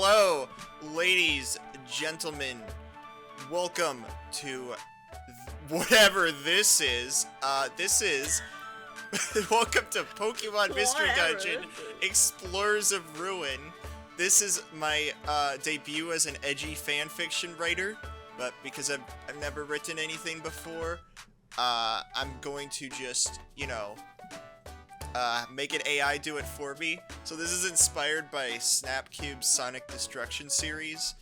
Hello, ladies, gentlemen. Welcome to whatever this is. Welcome to Pokemon Mystery Dungeon, Explorers of Ruin. This is my debut as an edgy fanfiction writer, but because I've never written anything before, I'm going to just, make an AI do it for me. So this is inspired by Snapcube's Sonic Destruction series.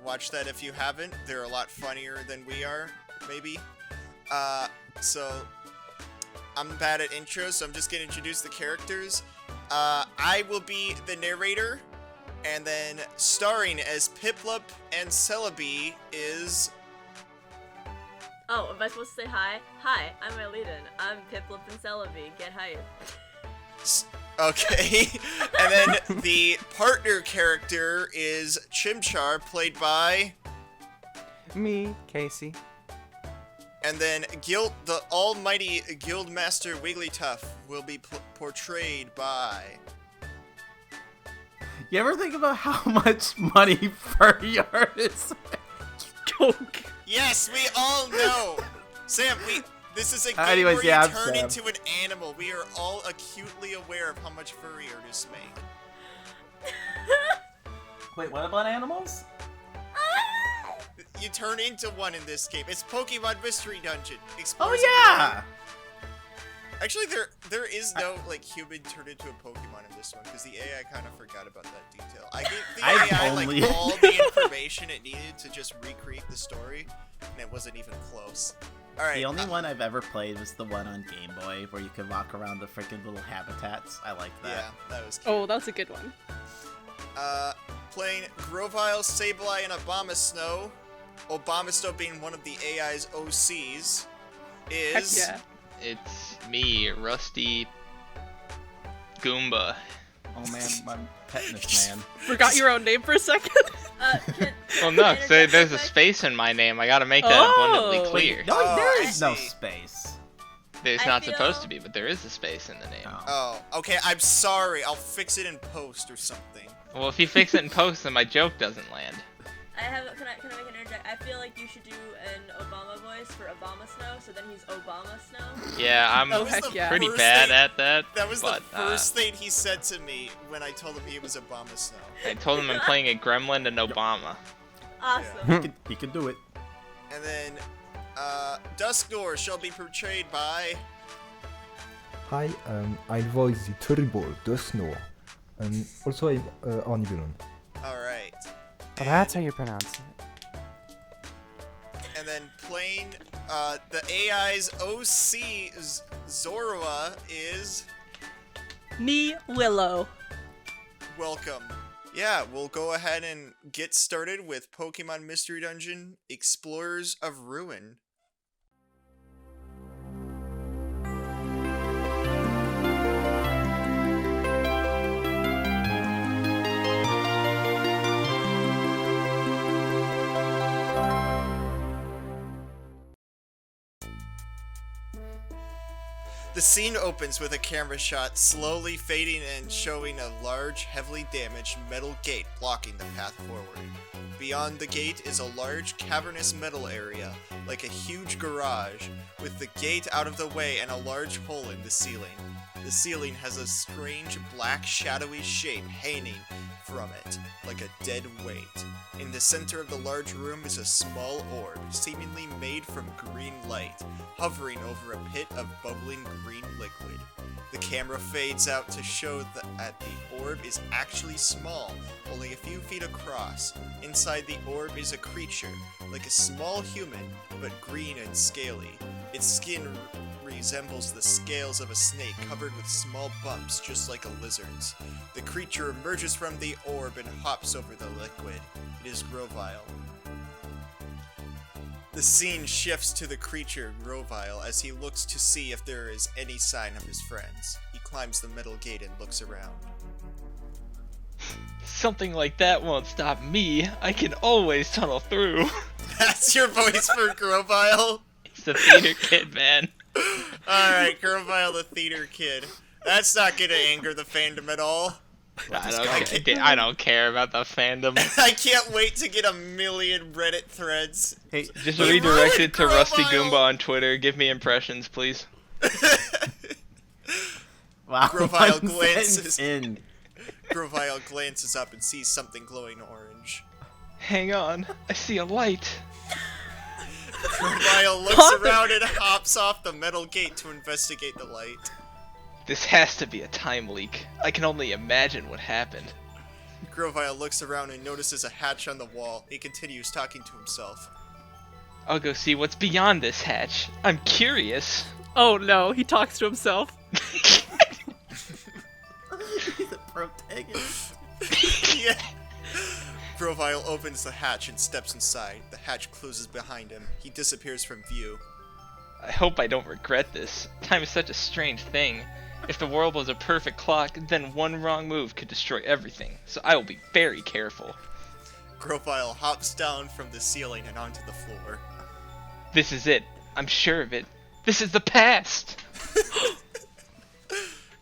Watch that if you haven't. They're a lot funnier than we are, maybe. So I'm bad at intros, so I'm just gonna introduce the characters. I will be the narrator, and then starring as Piplup and Celebi is... Oh, am I supposed to say hi? Hi, I'm Aeliden. I'm Piplup and Celebi. Get hype. Okay. And then the partner character is Chimchar, played by... Me, Casey. And then the almighty Guildmaster Wigglytuff will be portrayed by... You ever think about how much money furry artists joke? Yes, we all know! Sam, this is a game Anyways, where yeah, you turn Sam. into an animal. We are all acutely aware of how much furry artists make. Wait, what about animals? You turn into one in this game. It's Pokemon Mystery Dungeon. Explorers Oh of yeah! Ruin. Actually, there is no human turned into a Pokemon in this one because the AI kind of forgot about that detail. I gave the AI all the information it needed to just recreate the story, and it wasn't even close. All right. The only one I've ever played was the one on Game Boy where you could walk around the freaking little habitats. I like that. Yeah, that was cute. Oh, that's a good one. Playing Grovyle, Sableye, and Abomasnow. Abomasnow being one of the AI's OCs is... Heck yeah. It's me, Rusty Goomba. Oh man, I'm petting this man. Forgot your own name for a second? Well, no, so there's a space in my name. I gotta make that abundantly clear. No, there I is no see. space. There's I not feel- supposed to be, but there is a space in the name. Oh, okay, I'm sorry. I'll fix it in post or something. Well, if you fix it in post, then my joke doesn't land. Can I make an interject? I feel like you should do an Obama voice for Obama Snow, so then he's Obama Snow. Yeah, I'm Oh, heck yeah. pretty First bad thing- at that. That was but, the first thing he said to me when I told him he was Abomasnow. I told him I'm playing a gremlin and Obama. Awesome. He could do it. And then, Dusknoir shall be portrayed by... Hi, I voice the terrible Dusknoir, and also I'm Ornibulon. Alright. Oh, that's how you pronounce it. And then playing, the AI's OC, Zorua, is... Me, Willow. Welcome. Yeah, we'll go ahead and get started with Pokemon Mystery Dungeon, Explorers of Ruin. The scene opens with a camera shot slowly fading and showing a large, heavily damaged metal gate blocking the path forward. Beyond the gate is a large, cavernous metal area, like a huge garage, with the gate out of the way and a large hole in the ceiling. The ceiling has a strange, black, shadowy shape hanging from it, like a dead weight. In the center of the large room is a small orb, seemingly made from green light, hovering over a pit of bubbling green liquid. The camera fades out to show that the orb is actually small, only a few feet across. Inside the orb is a creature, like a small human, but green and scaly. Its skin resembles the scales of a snake covered with small bumps just like a lizard's. The creature emerges from the orb and hops over the liquid. It is Grovyle. The scene shifts to the creature, Grovyle, as he looks to see if there is any sign of his friends. He climbs the metal gate and looks around. Something like that won't stop me. I can always tunnel through. That's your voice for Grovyle? He's the theater kid, man. Alright, Grovyle the theater kid. That's not gonna anger the fandom at all. I don't care about the fandom. I can't wait to get 1,000,000 Reddit threads. Hey, Just They redirect ruined it to Rusty Grovile! Goomba on Twitter. Give me impressions, please. Wow. Grovile one glances. sentence in. Grovile glances up and sees something glowing orange. Hang on, I see a light. Grovile looks around and hops off the metal gate to investigate the light. This has to be a time leak. I can only imagine what happened. Grovile looks around and notices a hatch on the wall. He continues talking to himself. I'll go see what's beyond this hatch. I'm curious. Oh no, he talks to himself. He's a protagonist. Yeah. Grovile opens the hatch and steps inside. The hatch closes behind him. He disappears from view. I hope I don't regret this. Time is such a strange thing. If the world was a perfect clock, then one wrong move could destroy everything, so I will be very careful. Grovile hops down from the ceiling and onto the floor. This is it. I'm sure of it. This is the past!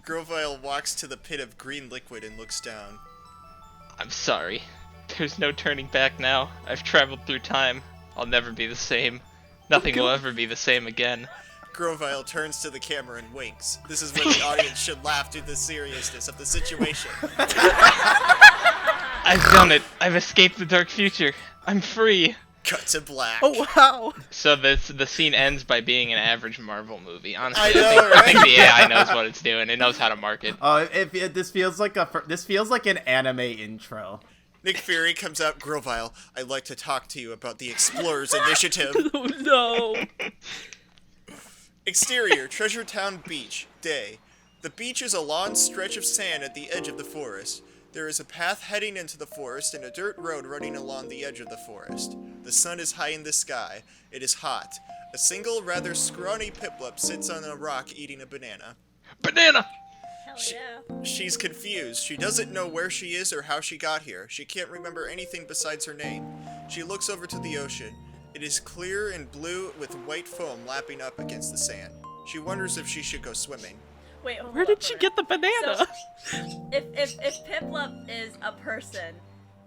Grovile walks to the pit of green liquid and looks down. I'm sorry. There's no turning back now. I've traveled through time. I'll never be the same. Nothing will ever be the same again. Grovile turns to the camera and winks. This is where the audience should laugh due to the seriousness of the situation. I've done it. I've escaped the dark future. I'm free. Cut to black. Oh wow. So the scene ends by being an average Marvel movie. Honestly, I know, I think right? the AI knows what it's doing. It knows how to market. Oh, this feels like an anime intro. Nick Fury comes out. Grovile, I'd like to talk to you about the Explorers Initiative. Oh no. Exterior, Treasure Town Beach, day. The beach is a long stretch of sand at the edge of the forest. There is a path heading into the forest and a dirt road running along the edge of the forest. The sun is high in the sky. It is hot. A single, rather scrawny Piplup sits on a rock eating a banana. Banana! Hell yeah. She's confused. She doesn't know where she is or how she got here. She can't remember anything besides her name. She looks over to the ocean. It is clear and blue with white foam lapping up against the sand. She wonders if she should go swimming. Wait, hold Where up did a she minute. get the banana? So, if Piplup is a person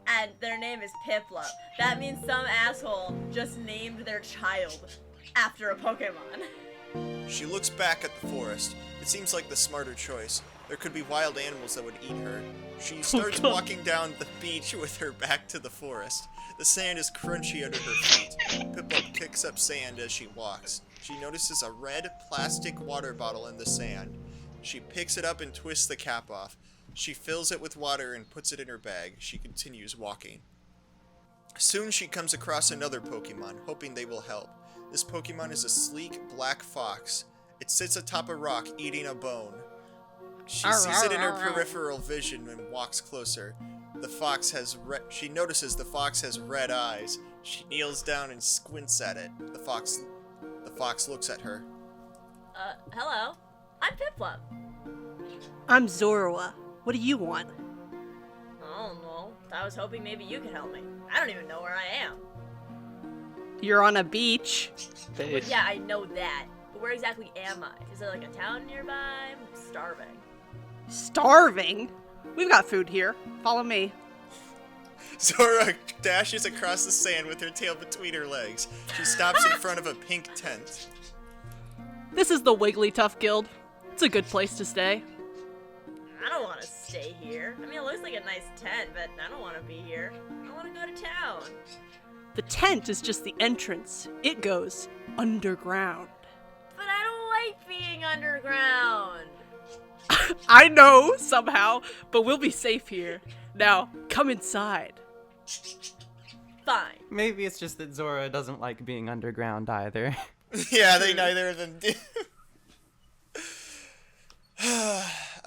and their name is Piplup, that means some asshole just named their child after a Pokemon. She looks back at the forest. It seems like the smarter choice. There could be wild animals that would eat her. She starts God. walking down the beach with her back to the forest. The sand is crunchy under her feet. Piplup kicks up sand as she walks. She notices a red plastic water bottle in the sand. She picks it up and twists the cap off. She fills it with water and puts it in her bag. She continues walking. Soon she comes across another Pokemon, hoping they will help. This Pokemon is a sleek black fox. It sits atop a rock eating a bone. She sees it in her peripheral vision and walks closer. She notices the fox has red eyes. She kneels down and squints at it. The fox looks at her. Hello. I'm Piplup. I'm Zorua. What do you want? I don't know. I was hoping maybe you could help me. I don't even know where I am. You're on a beach. Face. Yeah, I know that. But where exactly am I? Is there like a town nearby? I'm starving. Starving? We've got food here. Follow me. Zorua dashes across the sand with her tail between her legs. She stops in front of a pink tent. This is the Wigglytuff Guild. It's a good place to stay. I don't want to stay here. I mean, it looks like a nice tent, but I don't want to be here. I want to go to town. The tent is just the entrance. It goes underground. But I don't like being underground. I know, somehow, but we'll be safe here. Now, come inside. Fine. Maybe it's just that Zora doesn't like being underground either. Yeah, they neither of them do.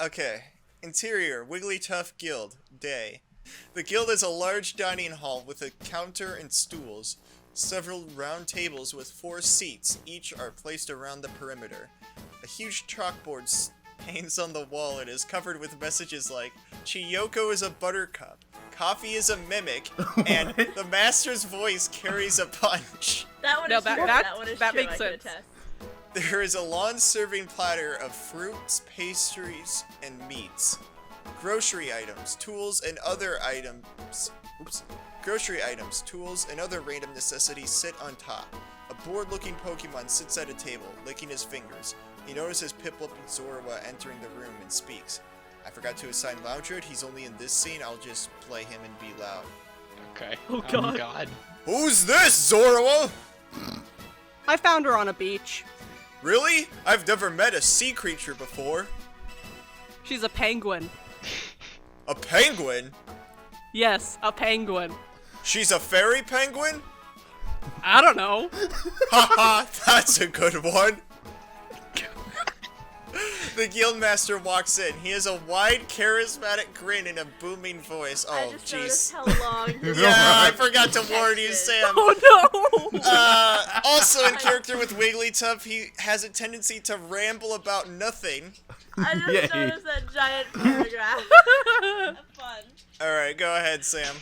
Okay. Interior, Wigglytuff Guild, day. The guild is a large dining hall with a counter and stools. Several round tables with 4 seats, each are placed around the perimeter. A huge chalkboard hangs on the wall and is covered with messages like, Chiyoko is a buttercup, coffee is a mimic, and the master's voice carries a punch. That one No, is true. that One is that true. makes I can sense. attest. There is a lawn serving platter of fruits, pastries, and meats. grocery items, tools, and other items. Grocery items, tools, and other random necessities sit on top. A bored-looking Pokemon sits at a table, licking his fingers. He notices Piplup and Zorua entering the room and speaks. I forgot to assign Loudred. He's only in this scene. I'll just play him and be loud. Okay. Oh god. Who's this, Zorua? I found her on a beach. Really? I've never met a sea creature before. She's a penguin. A penguin? Yes, a penguin. She's a fairy penguin? I don't know. Haha, that's a good one. The Guildmaster walks in. He has a wide, charismatic grin and a booming voice. I Oh, just jeez. noticed how long his Yeah, I forgot to warn you, Sam. Oh no! Also in character with Wigglytuff, he has a tendency to ramble about nothing. I just Yay. noticed that giant paragraph. Have fun. Alright, go ahead, Sam.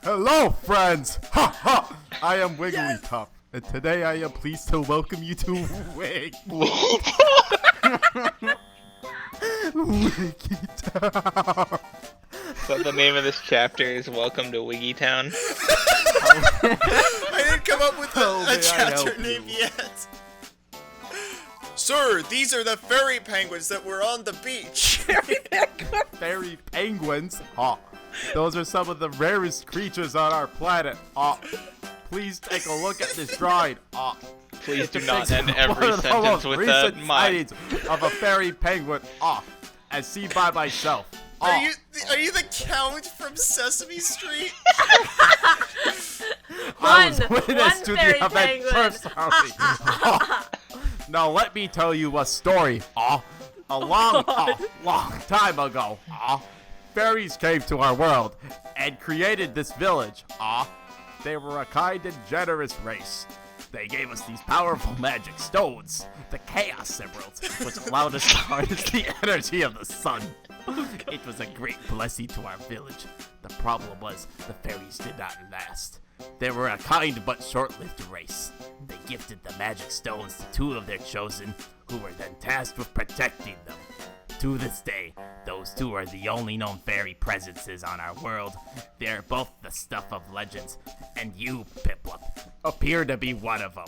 Hello, friends! Ha ha! I am Wigglytuff, and today I am pleased to welcome you to Wig. Wigglytuff. So the name of this chapter is Welcome to Wiggy Town. I didn't come up with Oh, a may I chapter help name you? yet. Sir, these are the fairy penguins that were on the beach. Fairy penguins? Ha! Those are some of the rarest creatures on our planet. Please take a look at this drawing. Please do It not depicts end one every of the sentence most with recent a my. sightings of a fairy penguin. As seen by myself. Are you the Count from Sesame Street? I was One witness to fairy the event penguin. personally. Now let me tell you a story. A long time ago, fairies came to our world and created this village. They were a kind and generous race. They gave us these powerful magic stones, the Chaos Emeralds, which allowed us to harness the energy of the sun. It was a great blessing to our village. The problem was the fairies did not last. They were a kind but short-lived race. They gifted the magic stones to two of their chosen, who were then tasked with protecting them. To this day, those two are the only known fairy presences on our world. They are both the stuff of legends, and you, Piplup, appear to be one of them.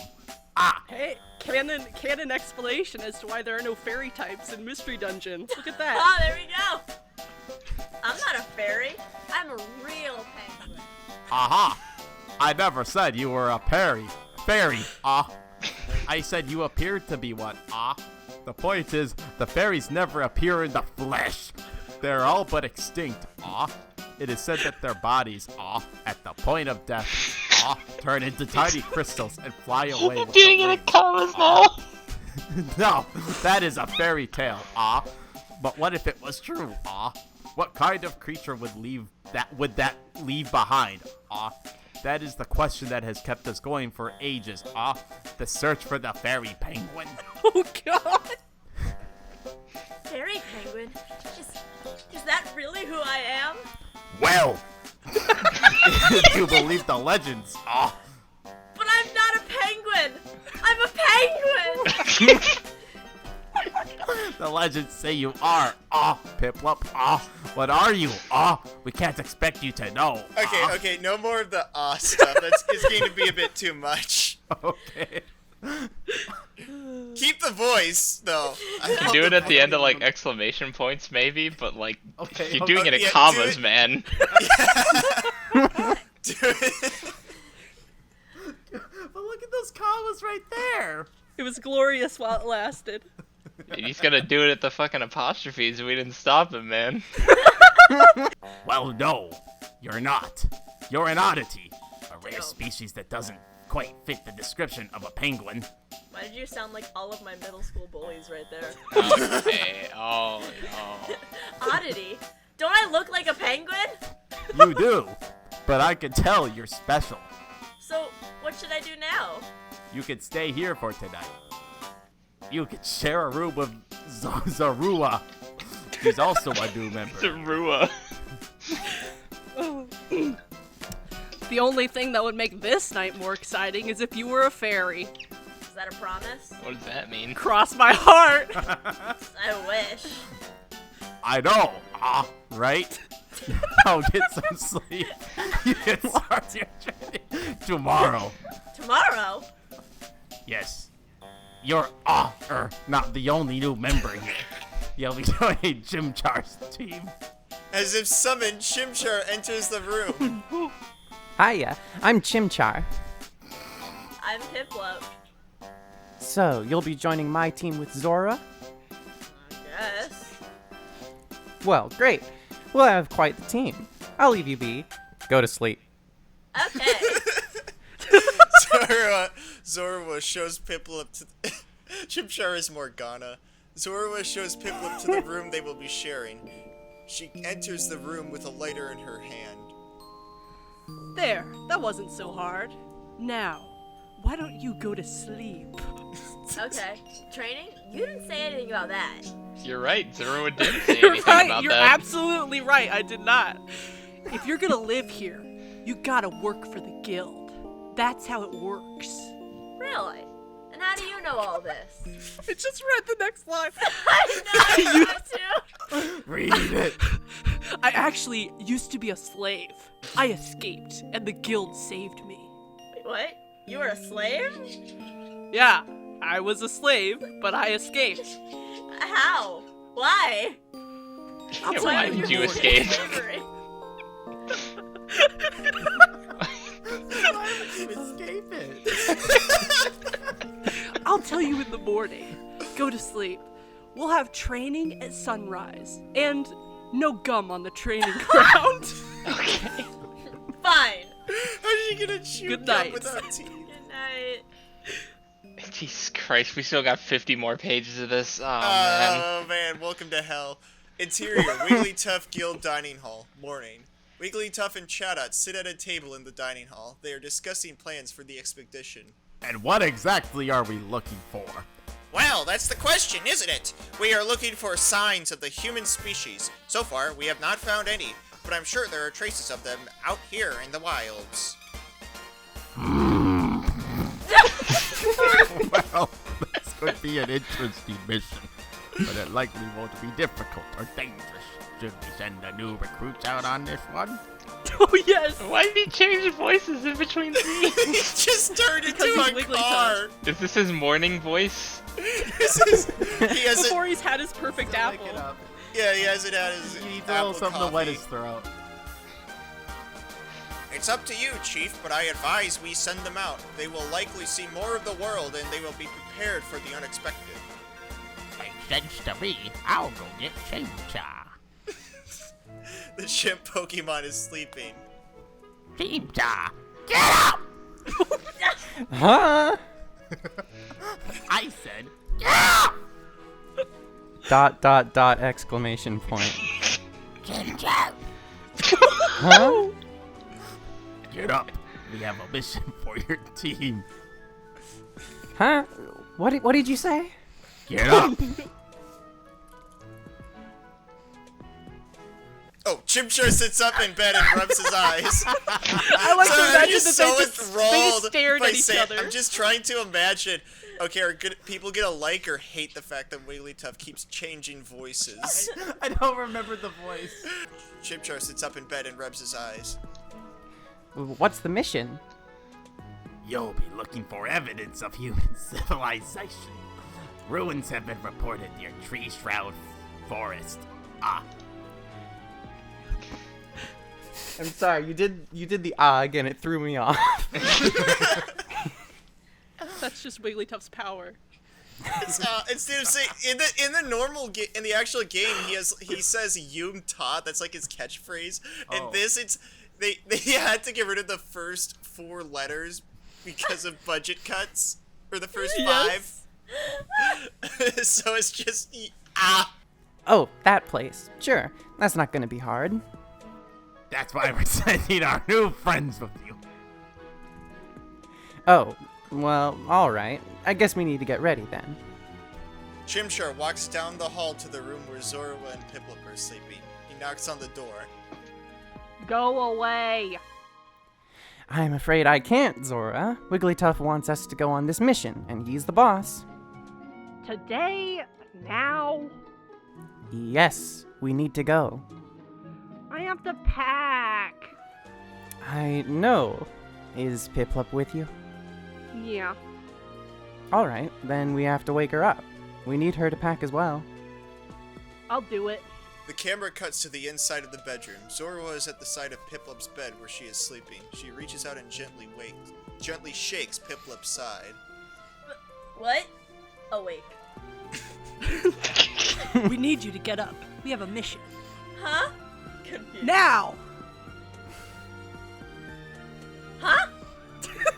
Hey, canon explanation as to why there are no fairy types in Mystery Dungeons. Look at that. Oh, there we go. I'm not a fairy. I'm a real penguin. Aha! I never said you were a fairy. I said you appeared to be one. The point is, the fairies never appear in the flesh. They're all but extinct. It is said that their bodies, at the point of death, turn into tiny crystals and fly away with the wind. now. No, that is a fairy tale. But what if it was true? What kind of creature would that leave behind? That is the question that has kept us going for ages. The search for the fairy penguin. Oh god. Fairy penguin? Is that really who I am? Well, if you believe the legends. But I'm not a penguin. I'm a penguin. The legends say you are. Piplup. What are you? We can't expect you to know. Okay, no more of the stuff. It's going to be a bit too much. Okay. Keep the voice, though. You do it at the end of like exclamation points, maybe, but like Okay. you're doing it in Yeah, do commas, it. man. Do it. But look at those commas right there. It was glorious while it lasted. He's gonna do it at the fucking apostrophes. We didn't stop him, man. Well, no, you're not. You're an oddity. A rare species that doesn't quite fit the description of a penguin. Why did you sound like all of my middle school bullies right there? Okay. Oh no. Oddity? Don't I look like a penguin? You do, but I can tell you're special. So, what should I do now? You could stay here for tonight. You could share a room with Zorua. He's also a new member. Zorua. The only thing that would make this night more exciting is if you were a fairy. Is that a promise? What does that mean? Cross my heart. I wish. I know, right? Now get some sleep. You can start your training tomorrow. Tomorrow? Yes. You're not the only new member here. You'll be joining Chimchar's team. As if summoned, Chimchar enters the room. Hiya, I'm Chimchar. I'm Piplup. So, you'll be joining my team with Zorua? Yes. Well, great. We'll have quite the team. I'll leave you be. Go to sleep. Okay. Zorua shows Piplup to... Chimchar is Morgana. Zorua shows Piplup to the room they will be sharing. She enters the room with a lighter in her hand. There, that wasn't so hard. Now, why don't you go to sleep? Okay. Training? You didn't say anything about that. You're right, Zorua didn't say You're anything right, about you're that. absolutely right, I did not. If you're gonna live here, you gotta work for the guild. That's how it works. Really? And how do you know all this? I just read the next line. I know too. Read it. I actually used to be a slave. I escaped, and the guild saved me. Wait, what? You were a slave? Yeah, I was a slave, but I escaped. How? Why? Yeah, why did you escape? Slavery. Why would you escape it? I'll tell you in the morning. Go to sleep. We'll have training at sunrise, and no gum on the training ground. Okay. Fine. How's she gonna chew Good gum night. without teeth? Good night. Jesus Christ, we still got 50 more pages of this. Oh, man. Oh man, welcome to hell. Interior, Wigglytuff Guild Dining Hall. Morning. Wigglytuff and Chatot sit at a table in the dining hall. They are discussing plans for the expedition. And what exactly are we looking for? Well, that's the question, isn't it? We are looking for signs of the human species. So far, we have not found any, but I'm sure there are traces of them out here in the wilds. Well, this could be an interesting mission, but it likely won't be difficult or dangerous. Should we send the new recruits out on this one? Oh, yes. Why did he change voices in between He scenes? just turned into Because a he's car. Is this his morning voice? He hasn't. Before he's had his perfect apple. Yeah, he hasn't had his He needs a little apple something to wet coffee. his throat. It's up to you, Chief, but I advise we send them out. They will likely see more of the world, and they will be prepared for the unexpected. Makes sense to me. I'll go get Chimchar. The chimp Pokemon is sleeping. Chimchar, get up! Huh? I said, get up! Exclamation point. Chimchar, Huh? get up. We have a mission for your team. Huh? What did you say? Get up. Oh, Chimchar sits up in bed and rubs his eyes. I like to I'm imagine just that so they just enthralled stared by at each saying, other. I'm just trying to imagine. Okay, are good people gonna like or hate the fact that Wigglytuff keeps changing voices? I don't remember the voice. Chimchar sits up in bed and rubs his eyes. What's the mission? You'll be looking for evidence of human civilization. Ruins have been reported near Treeshroud Forest. I'm sorry, you did the again, it threw me off. That's just Wigglytuff's power. Instead of saying in the normal in the actual game, he says "Yum Ta." That's like his catchphrase. And Oh. this, it's they had to get rid of the first 4 letters because of budget cuts, or the first 5. Yes. So it's just Oh, that place. Sure, that's not gonna be hard. That's why we're sending our new friends with you. Oh, well, alright. I guess we need to get ready then. Chimchar walks down the hall to the room where Zorua and Piplup are sleeping. He knocks on the door. Go away. I'm afraid I can't, Zorua. Wigglytuff wants us to go on this mission, and he's the boss. Today, now. Yes, We need to go. I have to pack. I know. Is Piplup with you? Yeah. Alright, then we have to wake her up. We need her to pack as well. I'll do it. The camera cuts to the inside of the bedroom. Zorua is at the side of Piplup's bed where she is sleeping. She reaches out and gently shakes Piplup's side. What? Awake. We need you to get up. We have a mission. Huh? Confused. Now! Huh?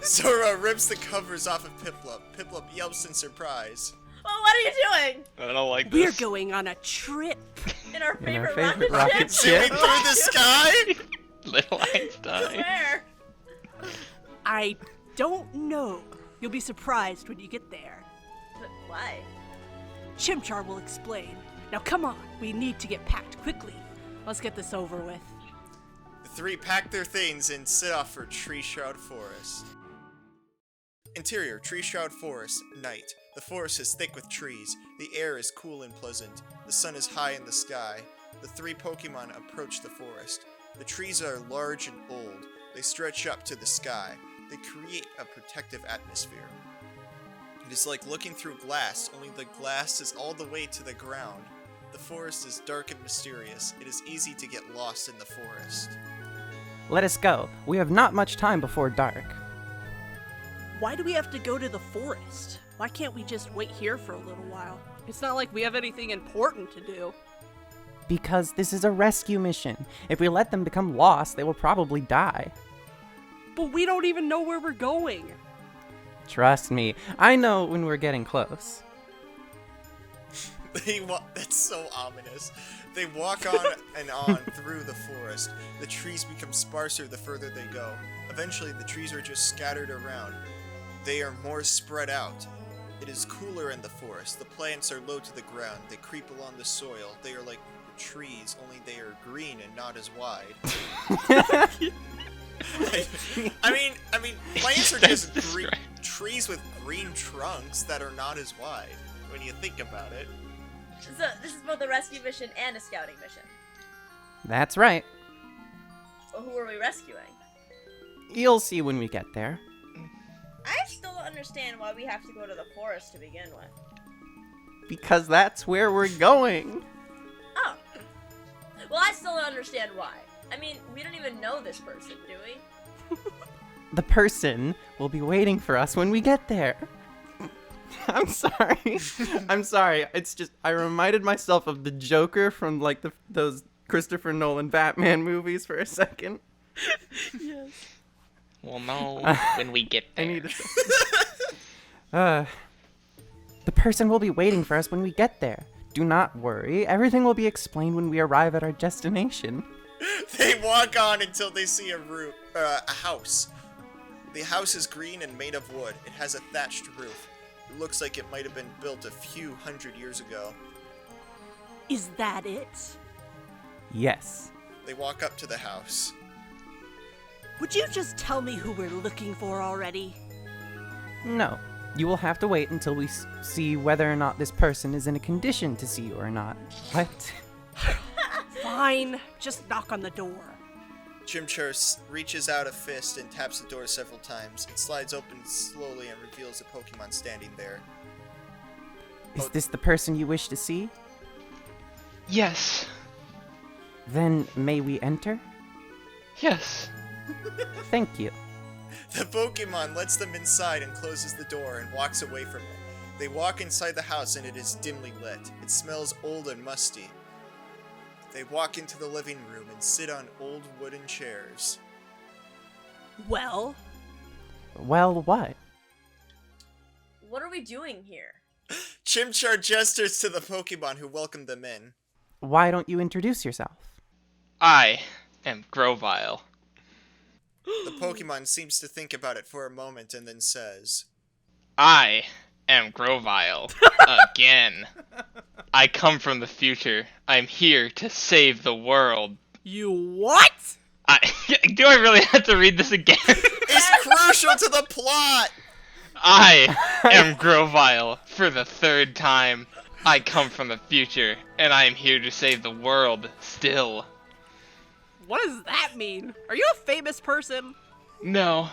Zorua rips the covers off of Piplup. Piplup yelps in surprise. Well, what are you doing? I don't like We're this. going on a trip. In our In our favorite, favorite rocket rocket ship? ship? Zooming through the sky? Little Einstein. Where? I don't know. You'll be surprised when you get there. But why? Chimchar will explain. Now come on, we need to get packed quickly. Let's get this over with. The three pack their things and set off for Treeshroud Forest. Interior, Treeshroud Forest, night. The forest is thick with trees. The air is cool and pleasant. The sun is high in the sky. The three Pokemon approach the forest. The trees are large and old. They stretch up to the sky. They create a protective atmosphere. It is like looking through glass, only the glass is all the way to the ground. The forest is dark and mysterious. It is easy to get lost in the forest. Let us go. We have not much time before dark. Why do we have to go to the forest? Why can't we just wait here for a little while? It's not like we have anything important to do. Because this is a rescue mission. If we let them become lost, they will probably die. But we don't even know where we're going. Trust me, I know when we're getting close. That's so ominous. They walk on and on through the forest. The trees become sparser the further they go. Eventually, the trees are just scattered around. They are more spread out. It is cooler in the forest. The plants are low to the ground. They creep along the soil. They are like trees, only they are green and not as wide. I mean, plants are just green trees with green trunks that are not as wide when you think about it. So this is both a rescue mission and a scouting mission. That's right. Well, who are we rescuing? You'll see when we get there. I still don't understand why we have to go to the forest to begin with. Because that's where we're going. Oh. Well, I still don't understand why. I mean, we don't even know this person, do we? The person will be waiting for us when we get there. I'm sorry. I'm sorry. It's just, I reminded myself of the Joker from, like, those Christopher Nolan Batman movies for a second. Yes. We'll know when we get there. I need to the person will be waiting for us when we get there. Do not worry. Everything will be explained when we arrive at our destination. They walk on until they see a house. The house is green and made of wood. It has a thatched roof. It looks like it might have been built a few hundred years ago. Is that it? Yes. They walk up to the house. Would you just tell me who we're looking for already? No. You will have to wait until we see whether or not this person is in a condition to see you or not. What? Fine. Just knock on the door. Chimchar reaches out a fist and taps the door several times. It slides open slowly and reveals a Pokemon standing there. Is this the person you wish to see? Yes. Then may we enter? Yes. Thank you. The Pokemon lets them inside and closes the door and walks away from it. They walk inside the house and it is dimly lit. It smells old and musty. They walk into the living room and sit on old wooden chairs. Well? Well, what? What are we doing here? Chimchar gestures to the Pokemon who welcome them in. Why don't you introduce yourself? I am Grovyle. The Pokemon seems to think about it for a moment and then says, I am Grovyle. Again. I come from the future. I'm here to save the world. You what? Do I really have to read this again? It's crucial to the plot! I am Grovyle for the third time. I come from the future, and I am here to save the world, still. What does that mean? Are you a famous person? No,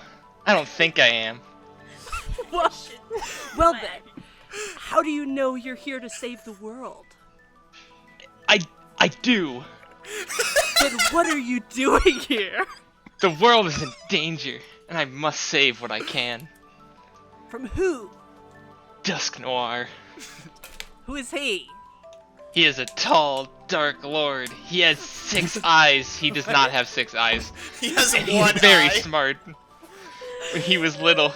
I don't think I am. Well then, how do you know you're here to save the world? I do. Then what are you doing here? The world is in danger, and I must save what I can. From who? Dusknoir. Who is he? He is a tall, dark lord. He has 6 eyes. He does not have 6 eyes. He has And one he's very eye. smart. When he was little,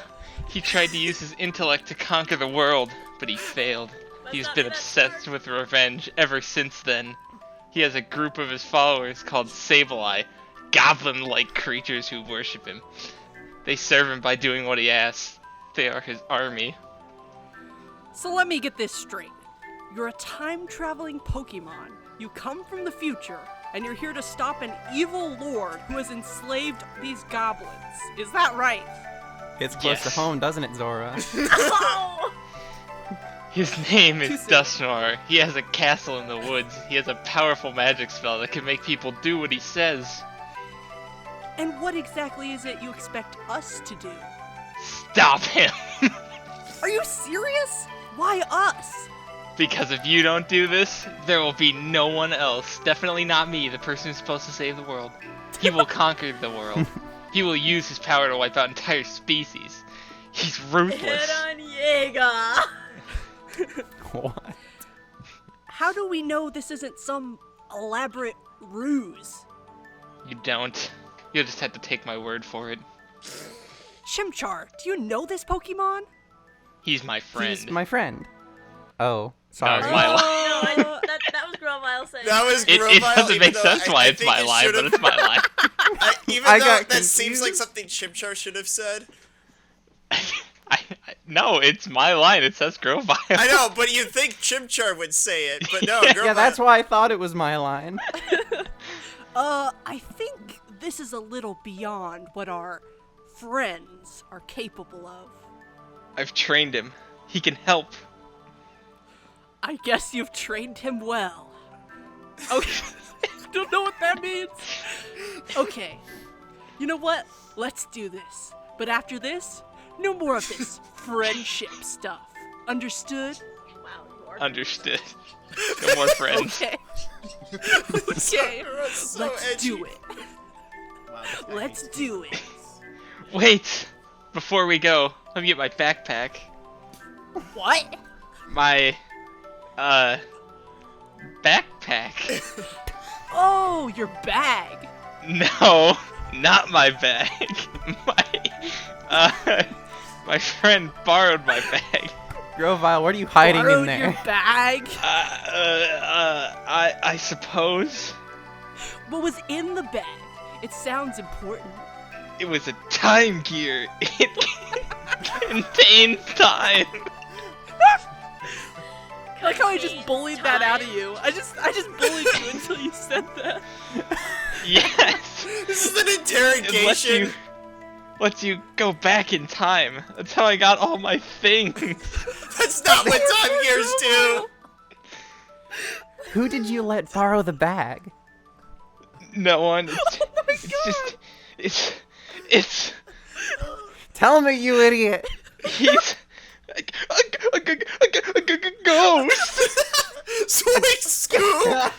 he tried to use his intellect to conquer the world, but he failed. He's been obsessed with revenge ever since then. He has a group of his followers called Sableye, goblin-like creatures who worship him. They serve him by doing what he asks. They are his army. So let me get this straight. You're a time-traveling Pokemon. You come from the future, and you're here to stop an evil lord who has enslaved these goblins. Is that right? Hits close to Yes. home, doesn't it, Zora? Oh! His name is Too soon. Dusknoir. He has a castle in the woods. He has a powerful magic spell that can make people do what he says. And what exactly is it you expect us to do? Stop him! Are you serious? Why us? Because if you don't do this, there will be no one else. Definitely not me, the person who's supposed to save the world. He will conquer the world. He will use his power to wipe out entire species. He's ruthless. Hit on Jaeger! What? How do we know this isn't some elaborate ruse? You don't. You'll just have to take my word for it. Chimchar, do you know this Pokemon? He's my friend. He's my friend. Oh, sorry. my line. No, that was Grovile saying That was It Grovile, doesn't even make though sense why I it's think my it line, but should've- it's my line. Even I though got that seems like confused. something Chimchar should have said. No, it's my line. It says Grovile. I know, but you'd think Chimchar would say it, but no, Grovile. Yeah, that's why I thought it was my line. I think this is a little beyond what our friends are capable of. I've trained him. He can help. I guess you've trained him well. Okay. Don't know what that means. Okay. You know what? Let's do this. But after this, no more of this friendship stuff. Understood? Wow, you are. Understood. No more friends. Okay. Okay. So Let's edgy. do it. Wow, this guy Let's hates do it. Wait! Before we go, let me get my backpack. What? My, backpack. Oh, your bag. No, not my bag. My friend borrowed my bag. Grovile, what are you hiding Borrowed in there? your bag. I suppose What was in the bag? It sounds important. it was a time gear. It contains time. I like how I just bullied that out of you. I just bullied you until you said that. Yes. This is an It interrogation. lets you go back in time. That's how I got all my things. That's not what time gears do. Who did you let borrow the bag? No one. It's Tell me, you idiot! he's a ghost. Sweet Scoop.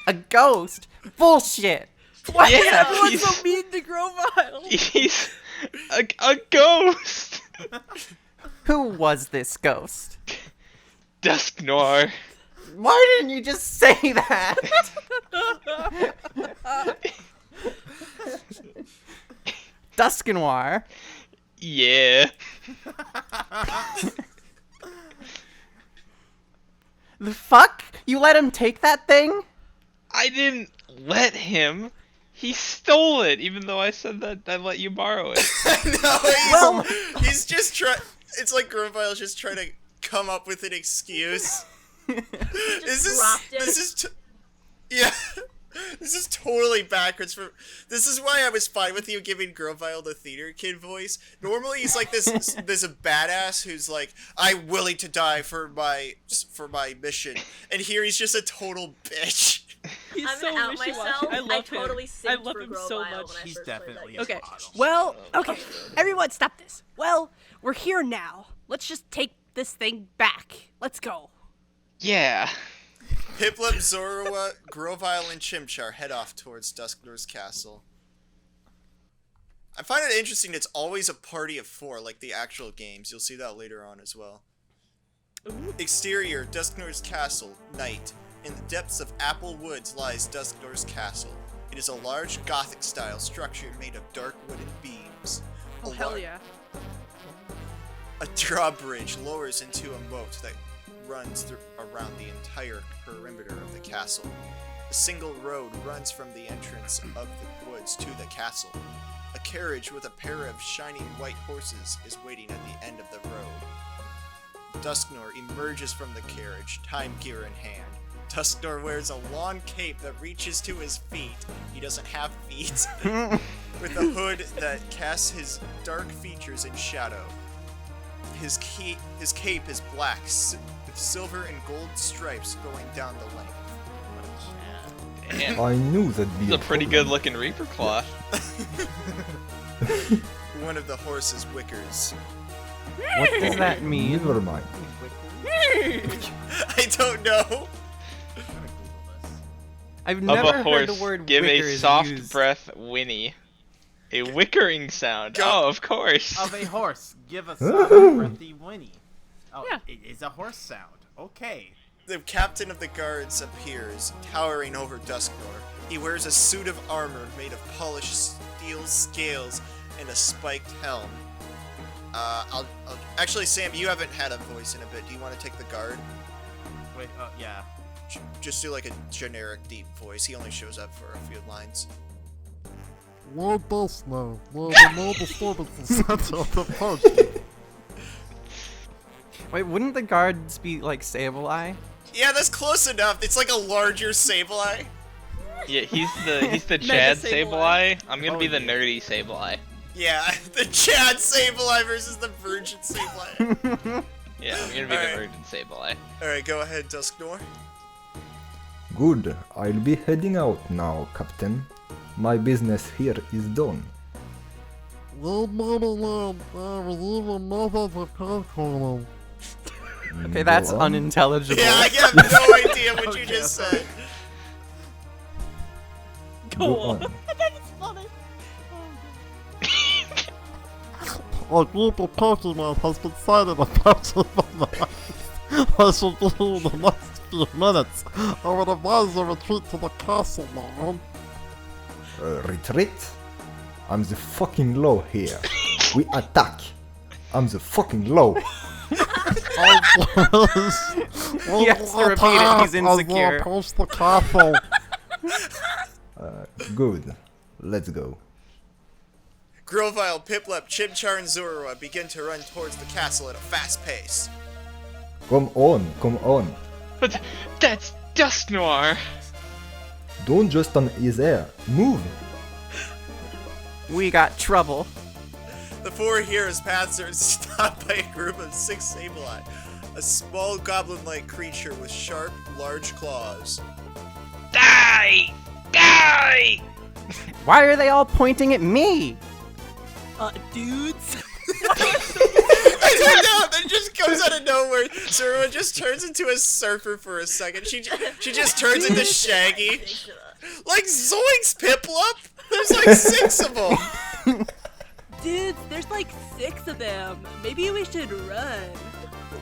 A ghost? Bullshit! Why is Yeah, everyone he's- so mean to Grovile? He's a ghost. Who was this ghost? Dusknoir. Why didn't you just say that? Dusknoir. Yeah. The fuck? You let him take that thing? I didn't let him. He stole it, even though I said that I let you borrow it. No, he's just trying. It's like Grovile's just trying to come up with an excuse. Just dropped it. Yeah. This is totally backwards for. This is why I was fine with you giving Grovile the theater kid voice. Normally he's like this a badass who's like, I'm willing to die for my mission, and here he's just a total bitch. He's I'm so gonna out wishy-washy. myself. I love totally him. synced I love for him so Grovile much. when I He's first played definitely that a game. Okay. model. Well, okay. Everyone, stop this. Well, we're here now. Let's just take this thing back. Let's go. Yeah. Piplup, Zorua, Grovile, and Chimchar head off towards Dusknoir's castle. I find it interesting it's always a party of 4, like the actual games. You'll see that later on as well. Exterior, Dusknoir's castle, night. In the depths of Apple Woods lies Dusknoir's castle. It is a large Gothic-style structure made of dark wooden beams. Oh, hell yeah. A drawbridge lowers into a moat that runs around the entire perimeter of the castle. A single road runs from the entrance of the woods to the castle. A carriage with a pair of shining white horses is waiting at the end of the road. Dusknoir emerges from the carriage, time gear in hand. Dusknoir wears a long cape that reaches to his feet. He doesn't have feet. With a hood that casts his dark features in shadow. His cape is black, with silver and gold stripes going down the length. Damn. I knew that'd be It's a pretty problem. good looking Reaper cloth. One of the horses wickers. What does that mean? Never mind. I don't know. I've Of never a heard horse, the word give wicker a is soft used. breath whinny. A wickering sound. Go. Oh, of course. Of a horse, give a soft breathy whinny. Oh, Yeah. it is a horse sound. Okay. The captain of the guards appears, towering over Dusknoir. He wears a suit of armor made of polished steel scales and a spiked helm. Actually, Sam, you haven't had a voice in a bit. Do you want to take the guard? Wait, yeah. Just do like a generic deep voice. He only shows up for a few lines. Lord Dusknoir, there are no disturbances central of the party. Wait, wouldn't the guards be like Sableye? Yeah, that's close enough. It's like a larger Sableye. Yeah, he's the Mega Chad Sableye. Sableye. I'm gonna Oh, be the yeah. nerdy Sableye. Yeah, the Chad Sableye versus the Virgin Sableye. Yeah, I'm gonna be Alright. the Virgin Sableye. Alright, go ahead, Dusknoir. Good. I'll be heading out now, Captain. My business here is done. Lord Motherland, there is even methods of control. Okay, that's Go on. unintelligible. Yeah, I have no idea what you just said. Go on. A group of Pokemon has been sighted approaching from the west. I shall be here in the next few minutes. I would advise a retreat to the castle, man. Retreat? I'm the fucking law here. We attack. I'm the fucking law. He has to repeat it, he's insecure. As they approach the castle. Good. Let's go. Grovile, Piplup, Chimchar, and Zorua begin to run towards the castle at a fast pace. Come on, come on. But that's Dusknoir. Don't just on his air. Move. We got trouble. The 4 heroes' paths are stopped by a group of 6 Sableye, a small goblin-like creature with sharp, large claws. Die! Die! Why are they all pointing at me? Dudes. I don't know, that just comes out of nowhere. Zorua just turns into a surfer for a second. She just turns into Shaggy. Like Zoinks, Piplup! There's like 6 of them! Dudes, there's like 6 of them. Maybe we should run.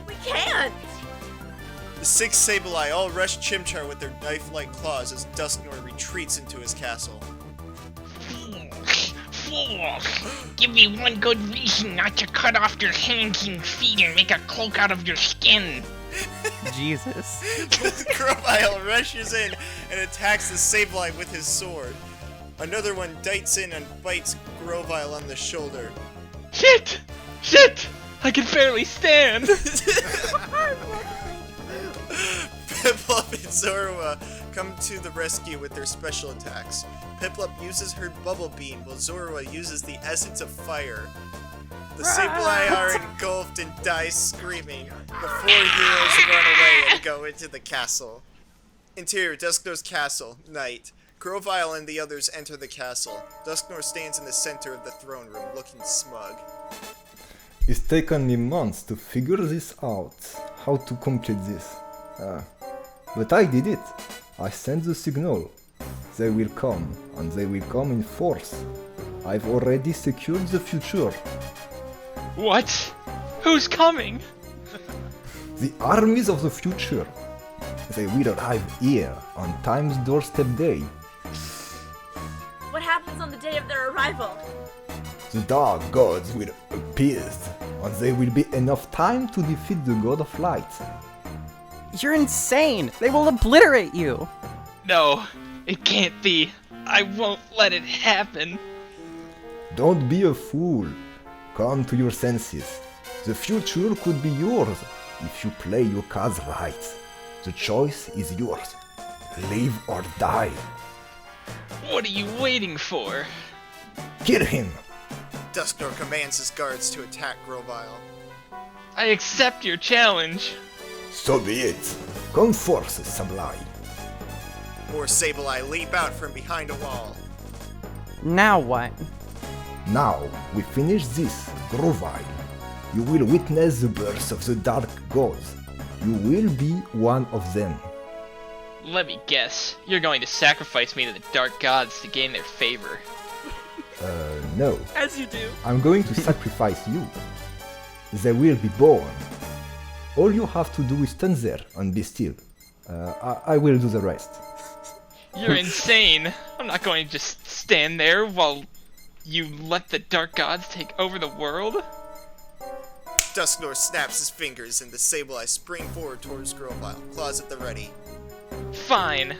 We can't! The 6 Sableye all rush Chimchar with their knife-like claws as Dusknoir retreats into his castle. Give me one good reason not to cut off your hands and feet and make a cloak out of your skin. Jesus. Grovile rushes in and attacks the Sableye with his sword. Another one dites in and bites Grovile on the shoulder. Shit! Shit! I can barely stand! Piplup and Zorua come to the rescue with their special attacks. Piplup uses her Bubble Beam, while Zorua uses the Essence of Fire. The Sableye are engulfed and die screaming. The 4 heroes run away and go into the castle. Interior, Dusknoir's castle. Night. Grovyle and the others enter the castle. Dusknoir stands in the center of the throne room, looking smug. It's taken me months to figure this out, how to complete this. But I did it. I sent the signal. They will come, and they will come in force. I've already secured the future. What? Who's coming? The armies of the future. They will arrive here on Time's doorstep day. What happens on the day of their arrival? The dark gods will appear, and there will be enough time to defeat the god of light. You're insane! They will obliterate you! No, it can't be. I won't let it happen. Don't be a fool. Come to your senses. The future could be yours if you play your cards right. The choice is yours. Live or die. What are you waiting for? Kill him! Dusknoir commands his guards to attack Grovyle. I accept your challenge. So be it. Come forth, Sableye. More Sableye leap out from behind a wall. Now what? Now we finish this, Grovyle. You will witness the birth of the dark gods. You will be one of them. Let me guess. You're going to sacrifice me to the dark gods to gain their favor. No. As you do. I'm going to sacrifice you. They will be born. All you have to do is stand there and be still. I will do the rest. You're insane. I'm not going to just stand there while you let the dark gods take over the world. Dusknoir snaps his fingers and the Sableye spring forward towards Grovyle, claws at the ready. Fine.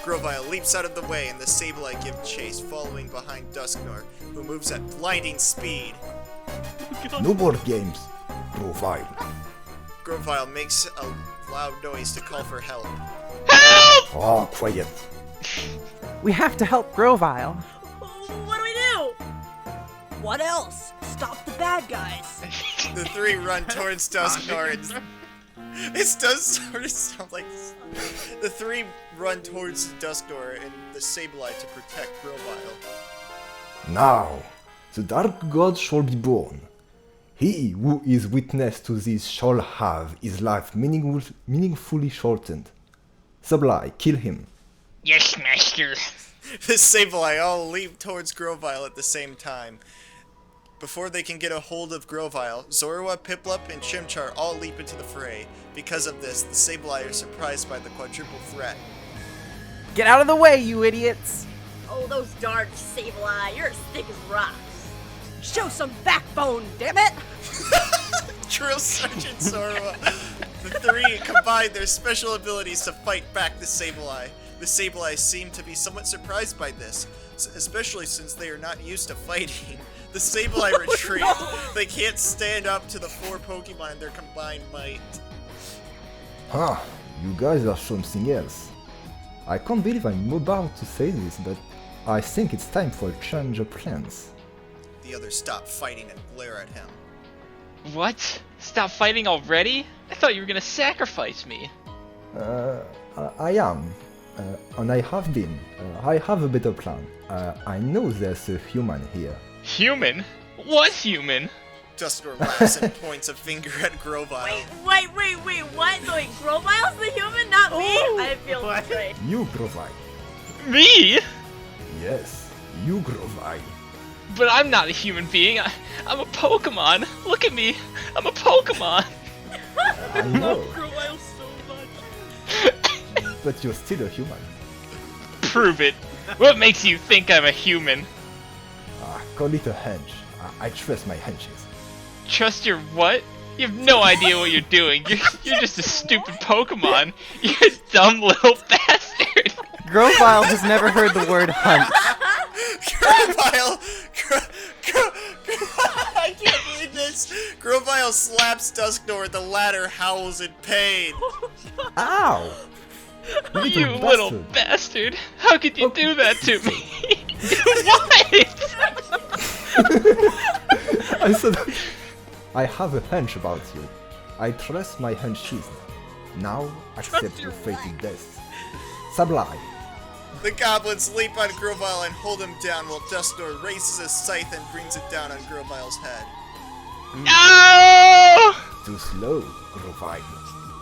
Grovyle leaps out of the way and the Sableye give chase, following behind Dusknoir, who moves at blinding speed. No more games, Grovyle. Grovyle makes a loud noise to call for help. Help! Oh, quiet. We have to help Grovyle. What do we do? What else? Stop the bad guys. The 3 run towards Dusknoir and... It does sort of sound like... The 3 run towards Dusknoir and the Sableye to protect Grovyle. Now, the dark god shall be born. He who is witness to this shall have his life meaningfully shortened. Sableye, kill him. Yes, master. The Sableye all leap towards Grovyle at the same time. Before they can get a hold of Grovyle, Zorua, Piplup, and Chimchar all leap into the fray. Because of this, the Sableye are surprised by the quadruple threat. Get out of the way, you idiots! Oh, those darn Sableye, you're as thick as rocks. Show some backbone, damn it! Drill Sergeant Zorua. The 3 combine their special abilities to fight back the Sableye. The Sableye seem to be somewhat surprised by this, especially since they are not used to fighting. The Sableye retreat. No. They can't stand up to the 4 Pokemon in their combined might. Ah, you guys are something else. I can't believe I'm about to say this, but I think it's time for a change of plans. The others stop fighting and glare at him. What? Stop fighting already? I thought you were gonna sacrifice me. I am. And I have been. I have a better plan. I know there's a human here. Human? What human? Dusknoir laughs and points a finger at Grovyle. Wait, what? So wait, Grovyle's the human, not me? I feel betrayed. You, Grovyle. Me? Yes, you, Grovyle. But I'm not a human being. I'm a Pokemon. Look at me. I'm a Pokemon. I know, Grovyle so much. but you're still a human. Prove it. What makes you think I'm a human? Call it a hunch. I trust my hunches. Trust your what? You have no idea what you're doing. You're just a stupid Pokemon. You're a dumb little bastard. Grovyle has never heard the word hunt. Grovyle! I can't believe this! Grovyle slaps Dusknoir, the latter howls in pain. Ow! You little bastard! How could you do that to me? What? I said, I have a hunch about you. I trust my hunches. Now accept your fated death. Sableye. The goblins leap on Grovile and hold him down while Dusknoir raises his scythe and brings it down on Grovile's head. No! Too slow, Grovile.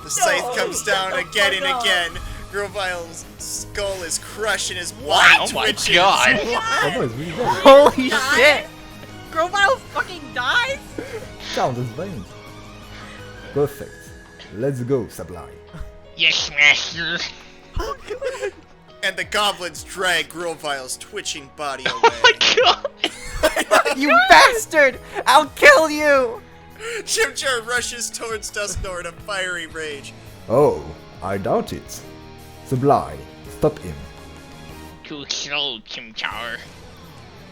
The scythe comes down again and again. Grovile's skull is crushed and his body twitches. Oh my god! Oh no, it's really dead. Holy shit! Grovile fucking dies? Count as veins. Perfect. Let's go, Sableye. Yes, master. And the goblins drag Grovile's twitching body away. Oh my god! You bastard! I'll kill you! Chimchar rushes towards Dusknoir in a fiery rage. Oh, I doubt it. Sableye, stop him. Too slow, Chimchar.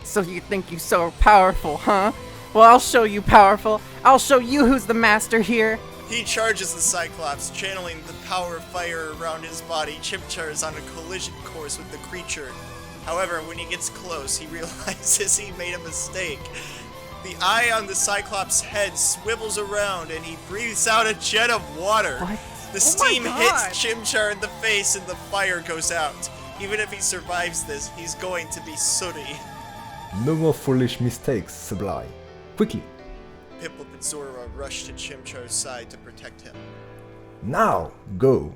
So you think you're so powerful, huh? Well, I'll show you powerful. I'll show you who's the master here. He charges the Cyclops, channeling the power of fire around his body. Chimchar is on a collision course with the creature. However, when he gets close, he realizes he made a mistake. The eye on the Cyclops' head swivels around and he breathes out a jet of water. What? The steam hits Chimchar in the face and the fire goes out. Even if he survives this, he's going to be sooty. No more foolish mistakes, Sableye. Quickly. Piplup and Zorua rush to Chimchar's side to protect him. Now, go.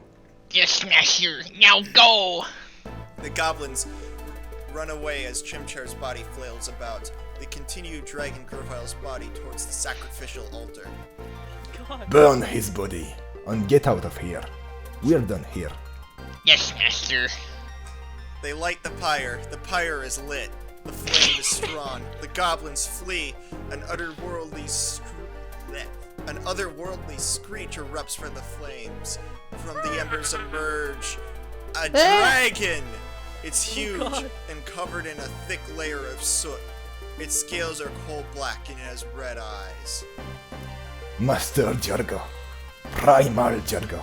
Yes, master. Now go. The goblins run away as Chimchar's body flails about. They continue dragging Grovile's body towards the sacrificial altar. God. Burn his body and get out of here. We're done here. Yes, master. They light the pyre. The pyre is lit. The flame is strong. The goblins flee. An otherworldly screech erupts from the flames. From the embers emerge a dragon! It's huge and covered in a thick layer of soot. Its scales are coal black and it has red eyes. Master Jarga. Primal Jarga.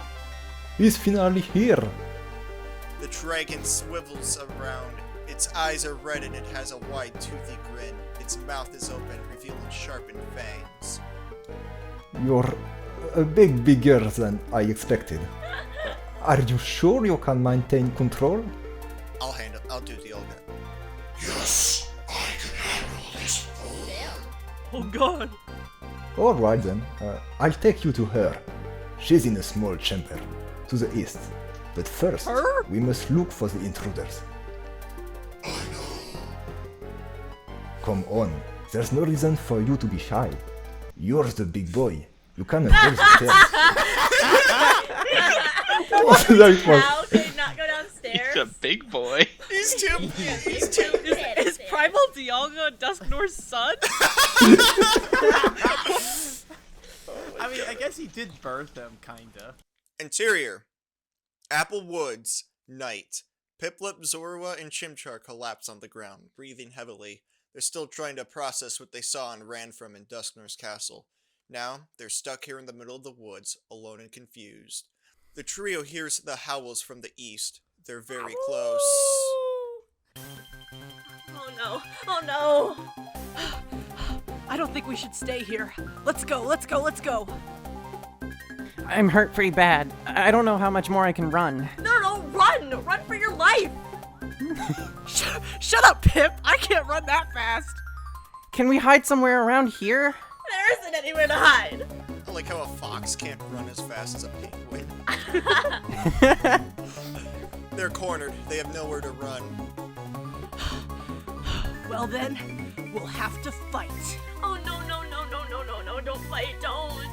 He's finally here. The dragon swivels around. Its eyes are red and it has a wide toothy grin. Its mouth is open, revealing sharpened fangs. You're a bit bigger than I expected. Are you sure you can maintain control? I'll do the Olga. Yes, I can handle this. Oh god. Alright then, I'll take you to her. She's in a small chamber, to the east. But first, Her? we must look for the intruders. I know. Come on, there's no reason for you to be shy. You're the big boy. You can hold the stairs. How can he not go downstairs? He's a big boy. He's too. Is Primal Dialga Dusknoir's son? I mean, I guess he did birth him, kinda. Interior. Apple Woods. Night. Piplup, Zorua, and Chimchar collapse on the ground, breathing heavily. They're still trying to process what they saw and ran from in Dusknoir's castle. Now, they're stuck here in the middle of the woods, alone and confused. The trio hears the howls from the east. They're very close. Oh no. Oh no. I don't think we should stay here. Let's go, let's go, let's go. I'm hurt pretty bad. I don't know how much more I can run. No, run! Run for your life! Shut up, Pip! I can't run that fast! Can we hide somewhere around here? There isn't anywhere to hide! I like how a fox can't run as fast as a penguin. They're cornered. They have nowhere to run. Well then, we'll have to fight. Oh no, don't fight, don't!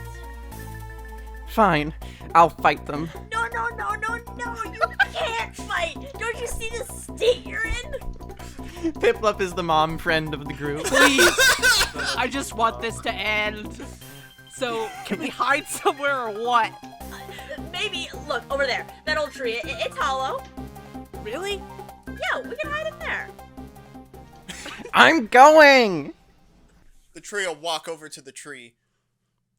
Fine, I'll fight them. No, you can't fight! Don't you see the state you're in? Piplup is the mom friend of the group. Please! I just want this to end. So, can we hide somewhere or what? Maybe, look, over there. That old tree, it's hollow. Really? Yeah, we can hide in there. I'm going! The trio walk over to the tree.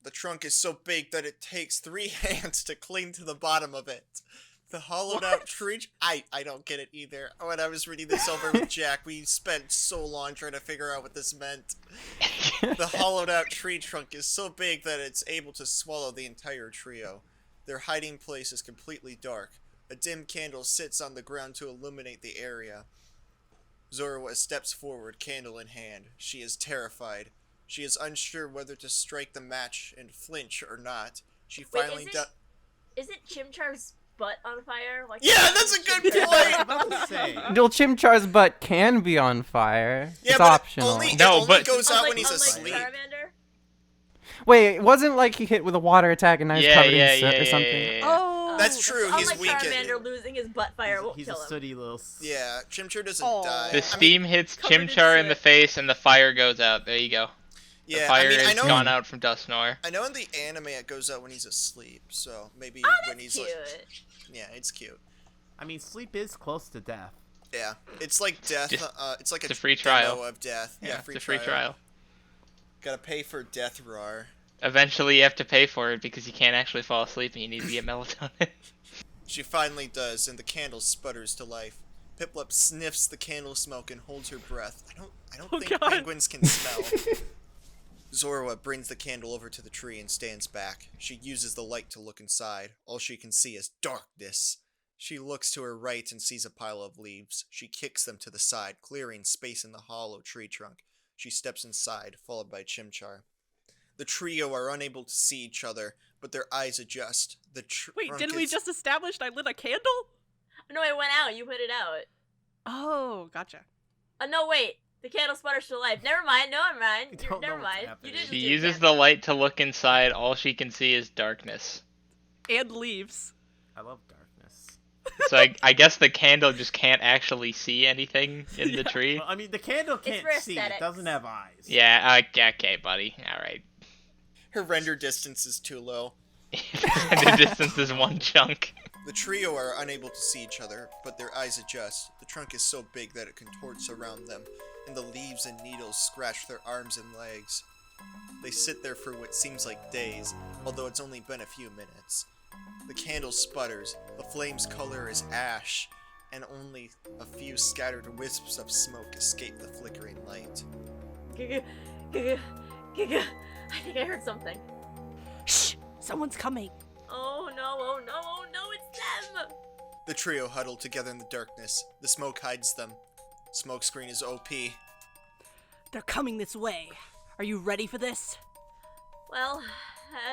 The trunk is so big that it takes 3 hands to cling to the bottom of it. The hollowed out tree. I don't get it either. When I was reading this over with Jack, we spent so long trying to figure out what this meant. The hollowed out tree trunk is so big that it's able to swallow the entire trio. Their hiding place is completely dark. A dim candle sits on the ground to illuminate the area. Zorua steps forward, candle in hand. She is terrified. She is unsure whether to strike the match and flinch or not. She finally does. Is it Chimchar's butt on fire? Like, yeah, that's a good point! about to say. Well, Chimchar's butt can be on fire. Yeah, it's but optional. it only goes out when he's asleep. Charmander? Wait, it wasn't like he hit with a water attack and now he's covered in soot or something? Yeah. Oh, That's true, he's unlike weakened. Charmander, losing his butt fire won't He's kill a him. sooty little... Yeah, Chimchar doesn't Aw. die. The steam hits covered in Chimchar in the soot. face and the fire goes out. There you go. Yeah, The fire I is know. gone out from Dusknoir. I know in the anime it goes out when he's asleep, so maybe Oh, when that's he's cute. like, yeah, it's cute. I mean, sleep is close to death. Yeah, it's like death. Just- It's like it's a a free demo trial. of death. Yeah, it's a free trial. Gotta pay for death roar. Eventually you have to pay for it because you can't actually fall asleep and you need to get melatonin. She finally does, and the candle sputters to life. Piplup sniffs the candle smoke and holds her breath. I don't Oh, think God. penguins can smell. Zorua brings the candle over to the tree and stands back. She uses the light to look inside. All she can see is darkness. She looks to her right and sees a pile of leaves. She kicks them to the side, clearing space in the hollow tree trunk. She steps inside, followed by Chimchar. The trio are unable to see each other, but their eyes adjust. The Wait, trunk didn't we is- just establish I lit a candle? No, it went out. You put it out. Oh, gotcha. No, wait. The candle sputters to life. Never mind. Never mind. don't know Never what's mind. happening. You didn't She do uses candle. the light to look inside. All she can see is darkness. And leaves. I love darkness. So I guess the candle just can't actually see anything in the tree. Well, I mean, the candle can't for see. It aesthetics. doesn't have eyes. Yeah, okay, buddy. Alright. Her render distance is too low. The distance is one chunk. The trio are unable to see each other, but their eyes adjust. The trunk is so big that it contorts around them, and the leaves and needles scratch their arms and legs. They sit there for what seems like days, although it's only been a few minutes. The candle sputters, the flame's color is ash, and only a few scattered wisps of smoke escape the flickering light. Giga, giga, giga. I think I heard something. Shh! Someone's coming. Oh no, oh no, oh no, it's them! The trio huddle together in the darkness. The smoke hides them. Smokescreen is OP. They're coming this way. Are you ready for this? Well,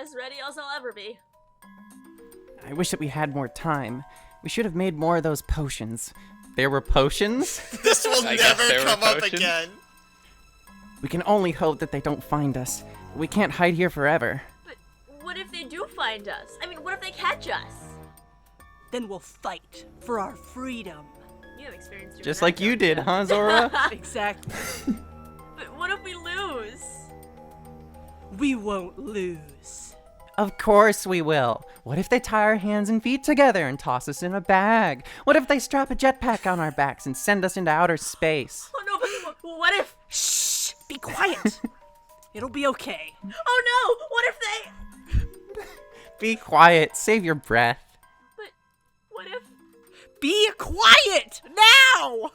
as ready as I'll ever be. I wish that we had more time. We should have made more of those potions. There were potions? This will I guess never there were come up potions. again. We can only hope that they don't find us. We can't hide here forever. But what if they do find us? I mean, what if they catch us? Then we'll fight for our freedom. You have experience doing Just that, like you don't did, huh, Zorua? Exactly. But what if we lose? We won't lose. Of course we will. What if they tie our hands and feet together and toss us in a bag? What if they strap a jetpack on our backs and send us into outer space? Oh no, but what if? Shh! Be quiet. It'll be okay. Oh no, what if they? Be quiet. Save your breath. But what if? Be quiet now!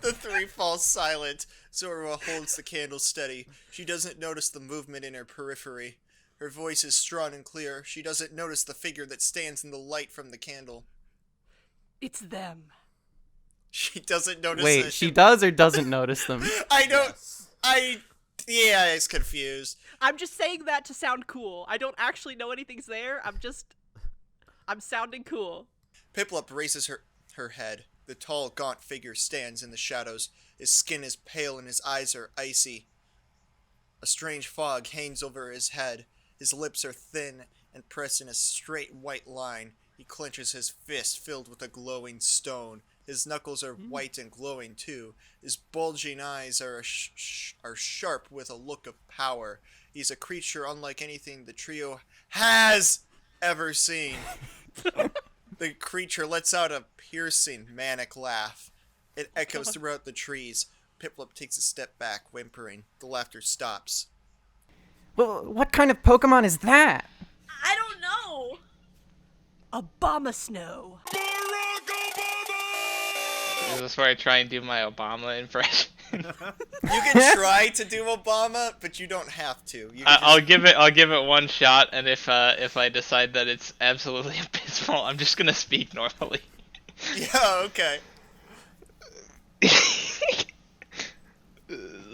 The three fall silent. Zorua holds the candle steady. She doesn't notice the movement in her periphery. Her voice is strong and clear. She doesn't notice the figure that stands in the light from the candle. It's them. She doesn't notice Wait, that she does or doesn't notice them? I don't... Yeah, I was confused. I'm just saying that to sound cool. I don't actually know anything's there. I'm sounding cool. Piplup raises her head. The tall, gaunt figure stands in the shadows. His skin is pale and his eyes are icy. A strange fog hangs over his head. His lips are thin and pressed in a straight white line. He clenches his fist filled with a glowing stone. His knuckles are white and glowing too. His bulging eyes are sharp with a look of power. He's a creature unlike anything the trio has ever seen. The creature lets out a piercing, manic laugh. It echoes throughout the trees. Piplup takes a step back, whimpering. The laughter stops. Well, what kind of Pokemon is that? I don't know. Abomasnow. Is this where I try and do my Obama impression? You can try to do Obama, but you don't have to. You can I'll give it one shot, and if I decide that it's absolutely abysmal, I'm just gonna speak normally. Yeah, okay.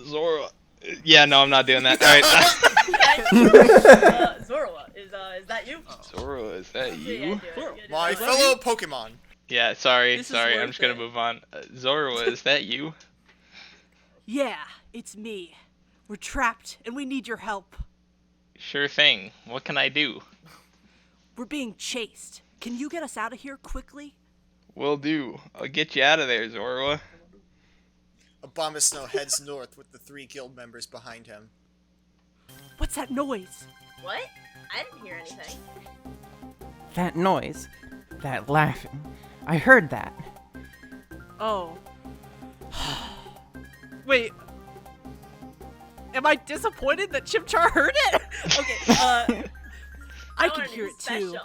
Zorua. Yeah, no, I'm not doing that. Alright. Zorua, is that you? Zorua, is that Yeah, you? do it. My fellow Pokemon. Yeah, sorry, This is I'm worth just gonna it. move on. Zorua, is that you? Yeah, it's me. We're trapped, and we need your help. Sure thing. What can I do? We're being chased. Can you get us out of here quickly? Will do. I'll get you out of there, Zorua. Abomasnow heads north with the 3 guild members behind him. What's that noise? What? I didn't hear anything. That noise. That laughing. I heard that. Oh. Wait. Am I disappointed that Chimchar heard it? Okay, I can hear it too.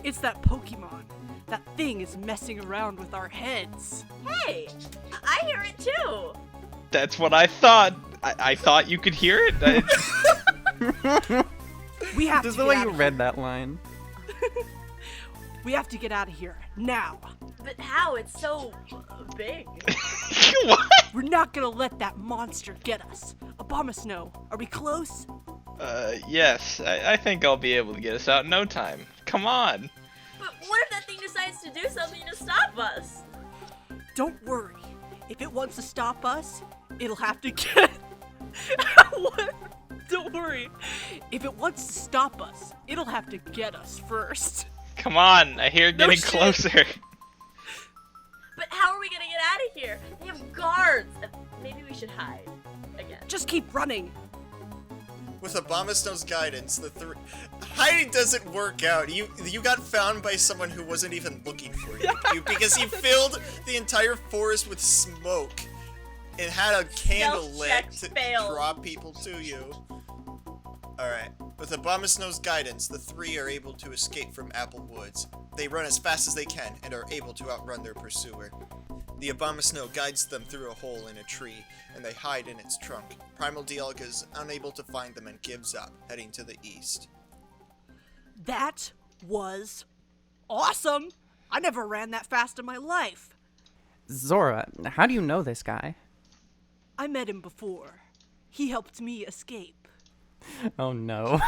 It's that Pokemon. That thing is messing around with our heads. Hey, I hear it too. That's what I thought. I thought you could hear it. We have Just to the get way out you of read that line. We have to get out of here now. But how? It's so big. What? We're not gonna let that monster get us. Abomasnow, are we close? Yes. I think I'll be able to get us out in no time. Come on. But what if that thing decides to do something to stop us? Don't worry. If it wants to stop us, it'll have to get... What? Don't worry. If it wants to stop us, it'll have to get us first. Come on. I hear it No getting shit. closer. But how are we gonna get out of here? They have guards. Maybe we should hide again. Just keep running. With Abomasnow's guidance, hiding doesn't work out. You got found by someone who wasn't even looking for you because he filled the entire forest with smoke and had a candle Stealth lit check to failed. draw people to you. Alright, with Abomasnow's guidance, the 3 are able to escape from Apple Woods. They run as fast as they can and are able to outrun their pursuer. The Abomasnow guides them through a hole in a tree, and they hide in its trunk. Primal Dialga is unable to find them and gives up, heading to the east. That was awesome. I never ran that fast in my life. Zora, how do you know this guy? I met him before. He helped me escape. Oh no.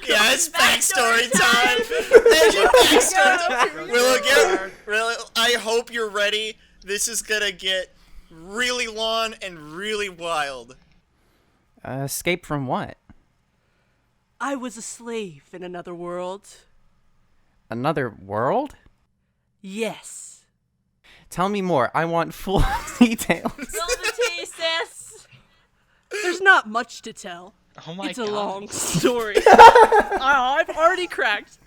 Yeah, it's backstory time! There's your backstory time! I hope you're ready. This is gonna get really long and really wild. Escape from what? I was a slave in another world. Another world? Yes. Tell me more. I want full details. Spill the tea, sis. There's not much to tell. Oh my It's god. a long story. Oh, I've already cracked.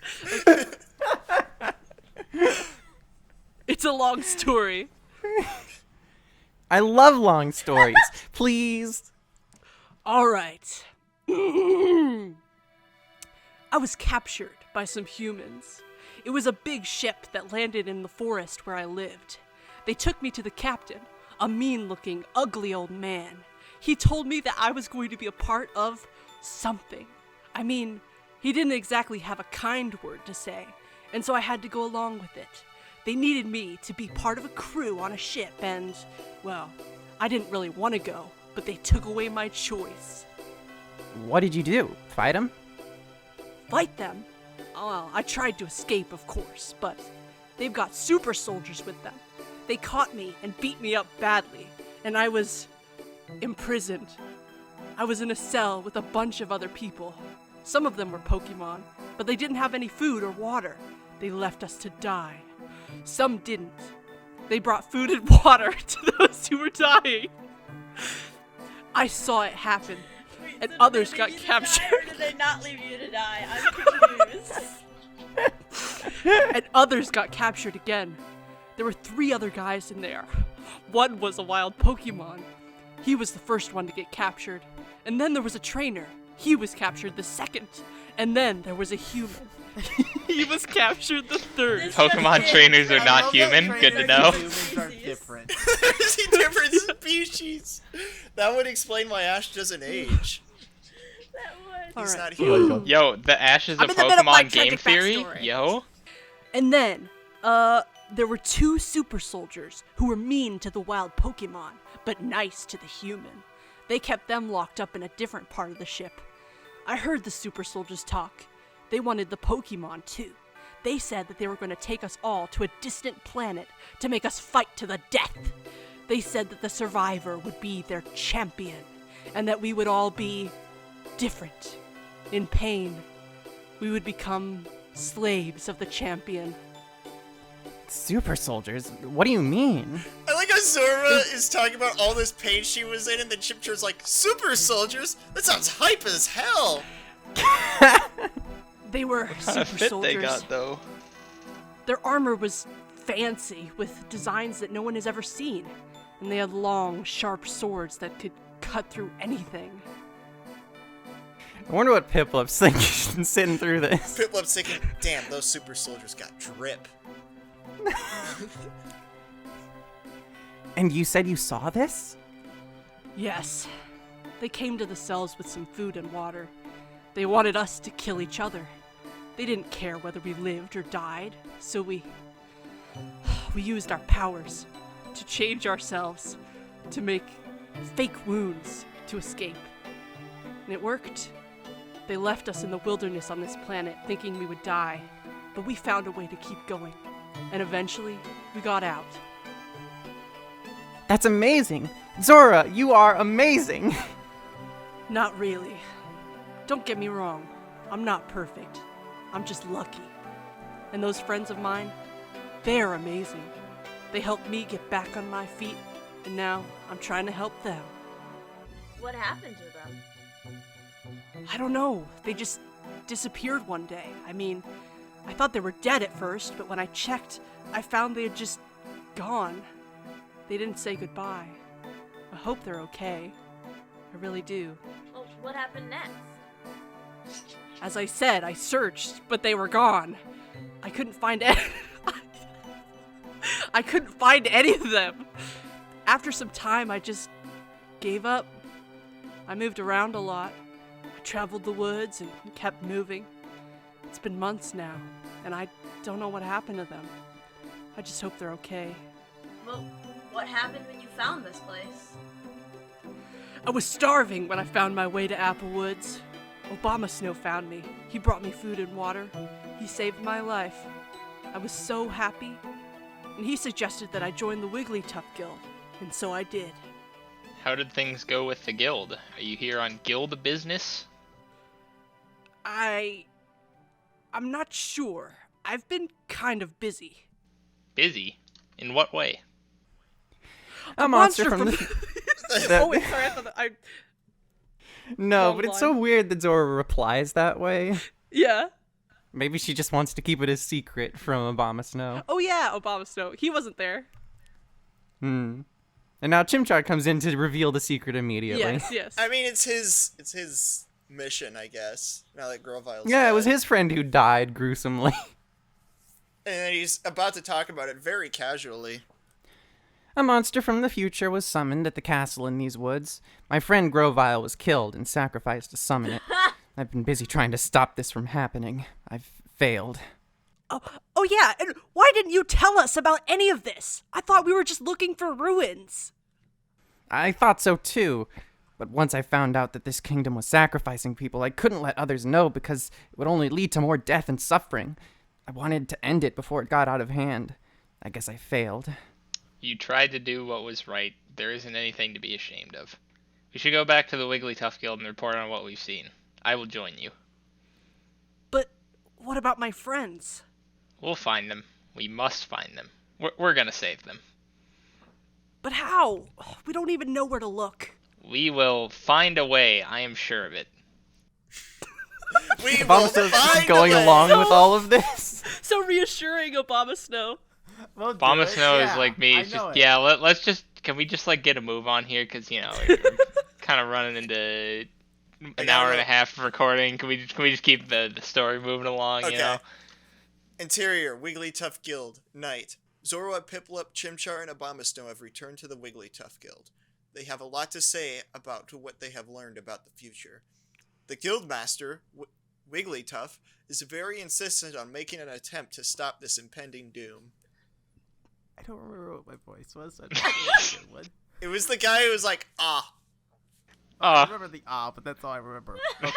It's a long story. I love long stories. Please. All right. I was captured by some humans. It was a big ship that landed in the forest where I lived. They took me to the captain, a mean-looking, ugly old man. He told me that I was going to be a part of something. I mean, he didn't exactly have a kind word to say, and so I had to go along with it. They needed me to be part of a crew on a ship, and, well, I didn't really want to go, but they took away my choice. What did you do? Fight him? Fight them? Well, I tried to escape, of course, but they've got super soldiers with them. They caught me and beat me up badly, and I was imprisoned. I was in a cell with a bunch of other people. Some of them were Pokemon, but they didn't have any food or water. They left us to die. Some didn't. They brought food and water to those who were dying. I saw it happen, and So others did they got leave you to die, captured. or did they not leave you to die? I'm confused. And others got captured again. There were 3 other guys in there. One was a wild Pokemon. He was the first one to get captured. And then there was a trainer. He was captured the second. And then there was a human. He was captured the third. This Pokemon just trainers is- are not human. Good to know. Humans are different. There's a different species. That would explain why Ash doesn't age. That would. He's Alright. not Oh my human. god. Yo, the Ash is a I'm in the middle of my Pokemon game tragic theory. backstory. Yo. And then, there were 2 super soldiers who were mean to the wild Pokemon, but nice to the human. They kept them locked up in a different part of the ship. I heard the super soldiers talk. They wanted the Pokemon too. They said that they were going to take us all to a distant planet to make us fight to the death. They said that the survivor would be their champion, and that we would all be different, in pain. We would become slaves of the champion. Super soldiers? What do you mean? I like how Zorua is talking about all this pain she was in, and then Chimchar's like, super soldiers? That sounds hype as hell! They were What super a fit soldiers. they got though. Their armor was fancy, with designs that no one has ever seen. And they had long, sharp swords that could cut through anything. I wonder what Piplup's thinking sitting through this. Piplup's thinking, damn, those super soldiers got drip. And you said you saw this? Yes. They came to the cells with some food and water. They wanted us to kill each other. They didn't care whether we lived or died, so we used our powers to change ourselves, to make fake wounds to escape. And it worked. They left us in the wilderness on this planet thinking we would die, but we found a way to keep going. And eventually, we got out. That's amazing! Zora, you are amazing! Not really. Don't get me wrong. I'm not perfect. I'm just lucky. And those friends of mine, they're amazing. They helped me get back on my feet, and now I'm trying to help them. What happened to them? I don't know. They just disappeared one day. I mean, I thought they were dead at first, but when I checked, I found they had just gone. They didn't say goodbye. I hope they're okay. I really do. Well, what happened next? As I said, I searched, but they were gone. I couldn't find any. I couldn't find any of them. After some time, I just gave up. I moved around a lot. I traveled the woods and kept moving. It's been months now, and I don't know what happened to them. I just hope they're okay. Well, what happened when you found this place? I was starving when I found my way to Apple Woods. Obama Snow found me. He brought me food and water. He saved my life. I was so happy. And he suggested that I join the Wigglytuff Guild, and so I did. How did things go with the guild? Are you here on guild business? I'm not sure. I've been kind of busy. Busy? In what way? A monster from the... Oh wait, sorry, I thought that No, Wrong but it's so line. weird that Zora replies that way. Yeah. Maybe she just wants to keep it a secret from Obama Snow. Oh yeah, Obama Snow. He wasn't there. And now Chimchar comes in to reveal the secret immediately. Yes. I mean, it's his mission, I guess. Now that Grovile's Yeah, it dead. was his friend who died gruesomely. And then he's about to talk about it very casually. A monster from the future was summoned at the castle in these woods. My friend Grovile was killed and sacrificed to summon it. I've been busy trying to stop this from happening. I've failed. Oh yeah, and why didn't you tell us about any of this? I thought we were just looking for ruins. I thought so too. But once I found out that this kingdom was sacrificing people, I couldn't let others know because it would only lead to more death and suffering. I wanted to end it before it got out of hand. I guess I failed. You tried to do what was right. There isn't anything to be ashamed of. We should go back to the Wigglytuff Guild and report on what we've seen. I will join you. But what about my friends? We'll find them. We must find them. We're gonna save them. But how? We don't even know where to look. We will find a way. I am sure of it. We will Obama Snow's find going a way. along with all of this. So reassuring, Obama Snow. Obama Snow is like me. It's just, yeah, let's just, can we just like get a move on here? Because, you know, we're kind of running into an hour and a half of recording. Can we just keep the story moving along? Okay. You know. Interior, Wigglytuff Guild, night. Zorua, Piplup, Chimchar, and Abomasnow have returned to the Wigglytuff Guild. They have a lot to say about what they have learned about the future. The Guildmaster, Wigglytuff, is very insistent on making an attempt to stop this impending doom. I don't remember what my voice was. I don't remember the one. It was the guy who was like, ah. I remember the but that's all I remember. Okay.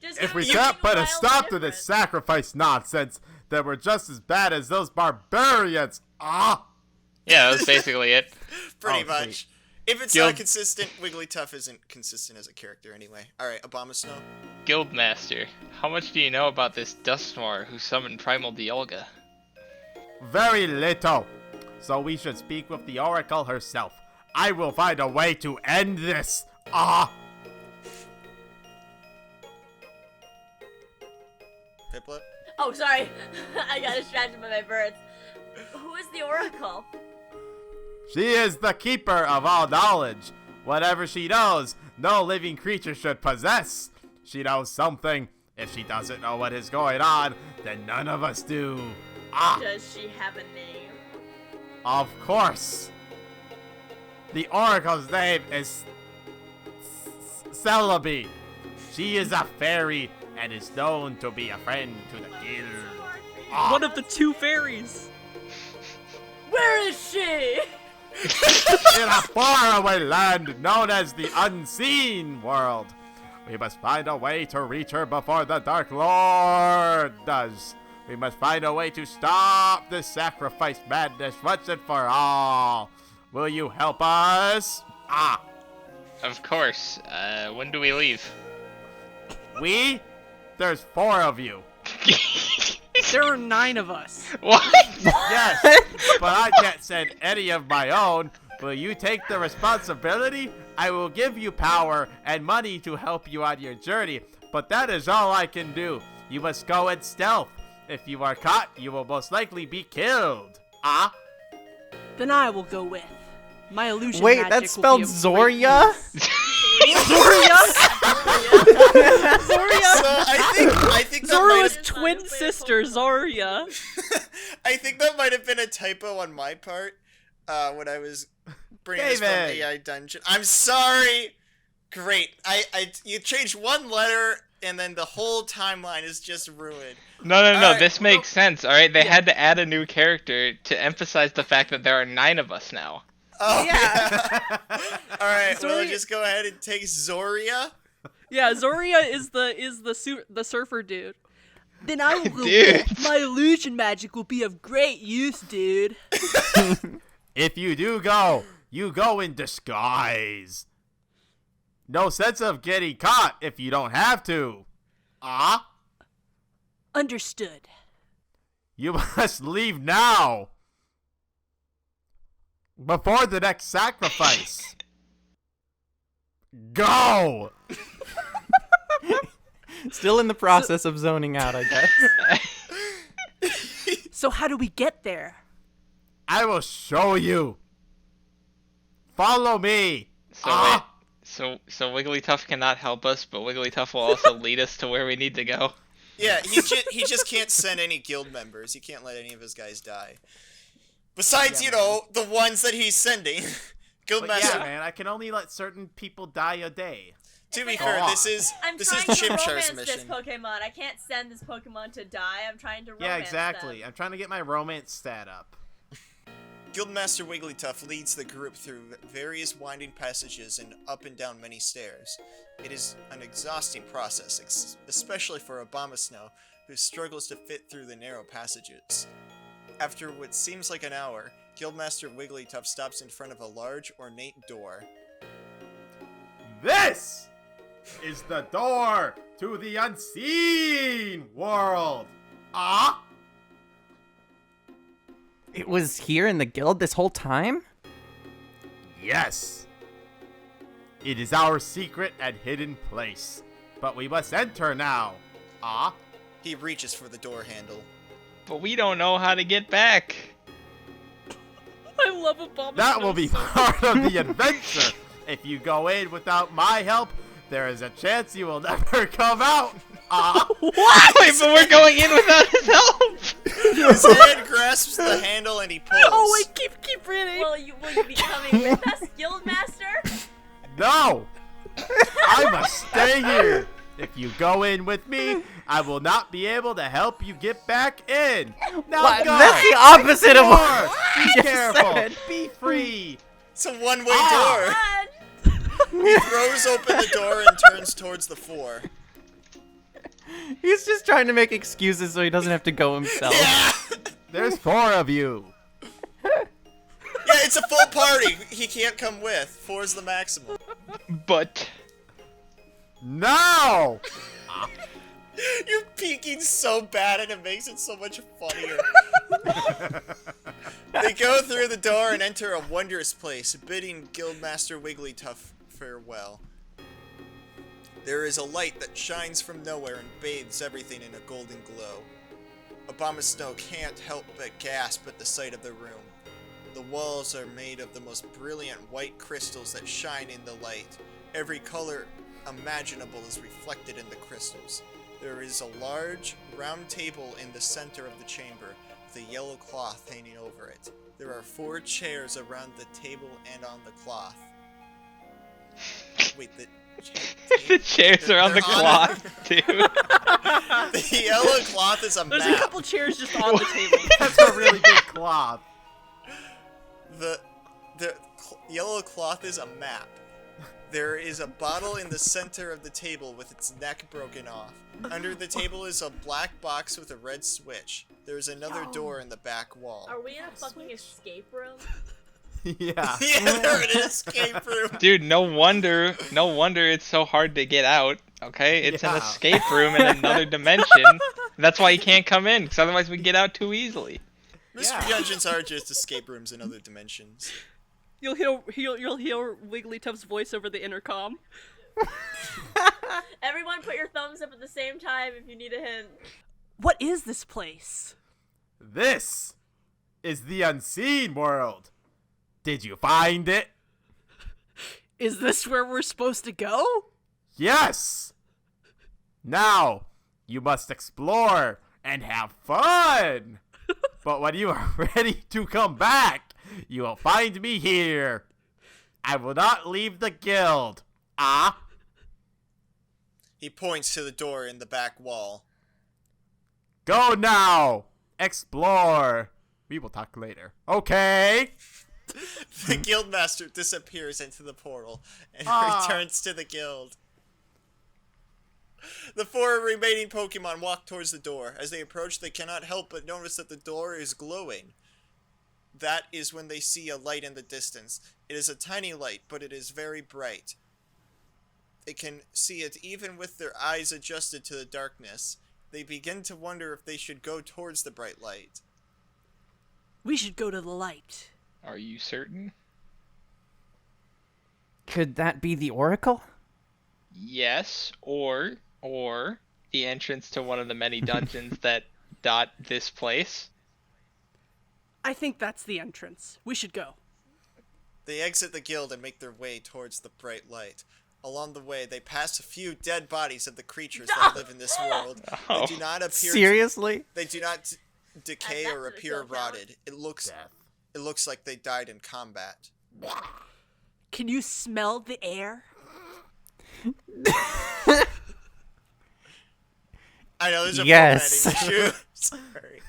Just If give we me can't put a wildly stop to different. this sacrifice nonsense, then we're just as bad as those barbarians. Yeah, that was basically it. Pretty Oh, much. sweet. If it's Guild- not consistent, Wigglytuff isn't consistent as a character anyway. Alright, Abomasnow. Guildmaster, how much do you know about this Dusknoir who summoned Primal Dialga? Very little. So we should speak with the Oracle herself. I will find a way to end this. Piplup? Oh, sorry. I got distracted by my birds. Who is the Oracle? She is the keeper of all knowledge. Whatever she knows, no living creature should possess. She knows something. If she doesn't know what is going on, then none of us do. Does she have a name? Of course. The Oracle's name is Celebi. She is a fairy and is known to be a friend to the guild. One of the two fairies. Where is she? In a faraway land known as the Unseen World. We must find a way to reach her before the Dark Lord does. We must find a way to stop this sacrifice madness once and for all. Will you help us? Of course. When do we leave? We? There's 4 of you. There are 9 of us. What? Yes, but I can't send any of my own. Will you take the responsibility? I will give you power and money to help you on your journey, but that is all I can do. You must go in stealth. If you are caught, you will most likely be killed. Then I will go with. My illusion Wait, magic that's will be spelled of great Zoria? use. Zoria? Zoria? So I think that might Zorua's have, twin sister, Zoria. I think that might have been a typo on my part when I was bringing this from David. AI Dungeon. I'm sorry. Great. You changed one letter and then the whole timeline is just ruined. No. Alright, This makes sense. All right, they had to add a new character to emphasize the fact that there are 9 of us now. Oh yeah. All right, we'll Zoria- just go ahead and take Zoria. Yeah, Zoria is the surfer dude. Then I will go Dude. with. My illusion magic will be of great use, dude. If you do go, you go in disguise. No sense of getting caught if you don't have to. Understood. You must leave now. Before the next sacrifice. Go! Still in the process of zoning out, I guess. So how do we get there? I will show you. Follow me. So Wigglytuff cannot help us, but Wigglytuff will also lead us to where we need to go. Yeah, he just can't send any guild members. He can't let any of his guys die. Besides, you know, the ones that he's sending. But Guildmaster. yeah, man, I can only let certain people die a day. To be It's fair, like- this is I'm this trying is to Chimchar's romance this mission. Pokemon. I can't send this Pokemon to die. I'm trying to romance Yeah, exactly. them. I'm trying to get my romance stat up. Guildmaster Wigglytuff leads the group through various winding passages and up and down many stairs. It is an exhausting process, especially for Abomasnow, who struggles to fit through the narrow passages. After what seems like an hour, Guildmaster Wigglytuff stops in front of a large, ornate door. This is the door to the unseen world. It was here in the guild this whole time? Yes. It is our secret and hidden place. But we must enter now. He reaches for the door handle. But we don't know how to get back. I love Abomasnow. That will be so part of the adventure. If you go in without my help, there is a chance you will never come out. What? Wait, but we're going in without his help. His hand grasps the handle and he pulls. Oh wait, keep reading. Will you be coming with us, Guildmaster? No! I must stay here. If you go in with me, I will not be able to help you get back in. Now What? go. That's the opposite of what Explore. you Be just careful. said. Be free. It's a one-way Ah. door. He throws open the door and turns towards the floor. He's just trying to make excuses so he doesn't have to go himself. Yeah! There's 4 of you. Yeah, it's a full party. He can't come with. 4 is the maximum. But No! You're peeking so bad and it makes it so much funnier. They go through the door and enter a wondrous place, bidding Guildmaster Wigglytuff farewell. There is a light that shines from nowhere and bathes everything in a golden glow. Abomasnow can't help but gasp at the sight of the room. The walls are made of the most brilliant white crystals that shine in the light. Every color imaginable is reflected in the crystals. There is a large, round table in the center of the chamber, with a yellow cloth hanging over it. There are 4 chairs around the table and on the cloth. Wait, the chairs are on the cloth, dude. The yellow cloth is a There's map. a couple chairs just on the table. That's a really big cloth. The yellow cloth is a map. There is a bottle in the center of the table with its neck broken off. Under the table is a black box with a red switch. There is another door in the back wall. Are we in a fucking escape room? Yeah. Yeah, they're in an escape room. Dude, no wonder it's so hard to get out. Okay, it's an Yeah. escape room in another dimension. That's why you can't come in, because otherwise we get out too easily. Mystery dungeons are just escape rooms in other dimensions. You'll hear Wigglytuff's voice over the intercom. Everyone put your thumbs up at the same time if you need a hint. What is this place? This is the unseen world. Did you find it? Is this where we're supposed to go? Yes. Now, you must explore and have fun. But when you are ready to come back, you will find me here. I will not leave the guild. He points to the door in the back wall. Go now. Explore. We will talk later. Okay. The Guildmaster disappears into the portal and returns to the guild. The 4 remaining Pokemon walk towards the door. As they approach, they cannot help but notice that the door is glowing. That is when they see a light in the distance. It is a tiny light, but it is very bright. They can see it even with their eyes adjusted to the darkness. They begin to wonder if they should go towards the bright light. We should go to the light. Are you certain? Could that be the Oracle? Yes, or the entrance to one of the many dungeons that dot this place. I think that's the entrance. We should go. They exit the guild and make their way towards the bright light. Along the way, they pass a few dead bodies of the creatures that live in this world. They do not appear. Seriously? They do not decay And or that's appear the kill count. rotted. It looks like they died in combat. Can you smell the air? I know there's a Yes. formatting issue. Sorry.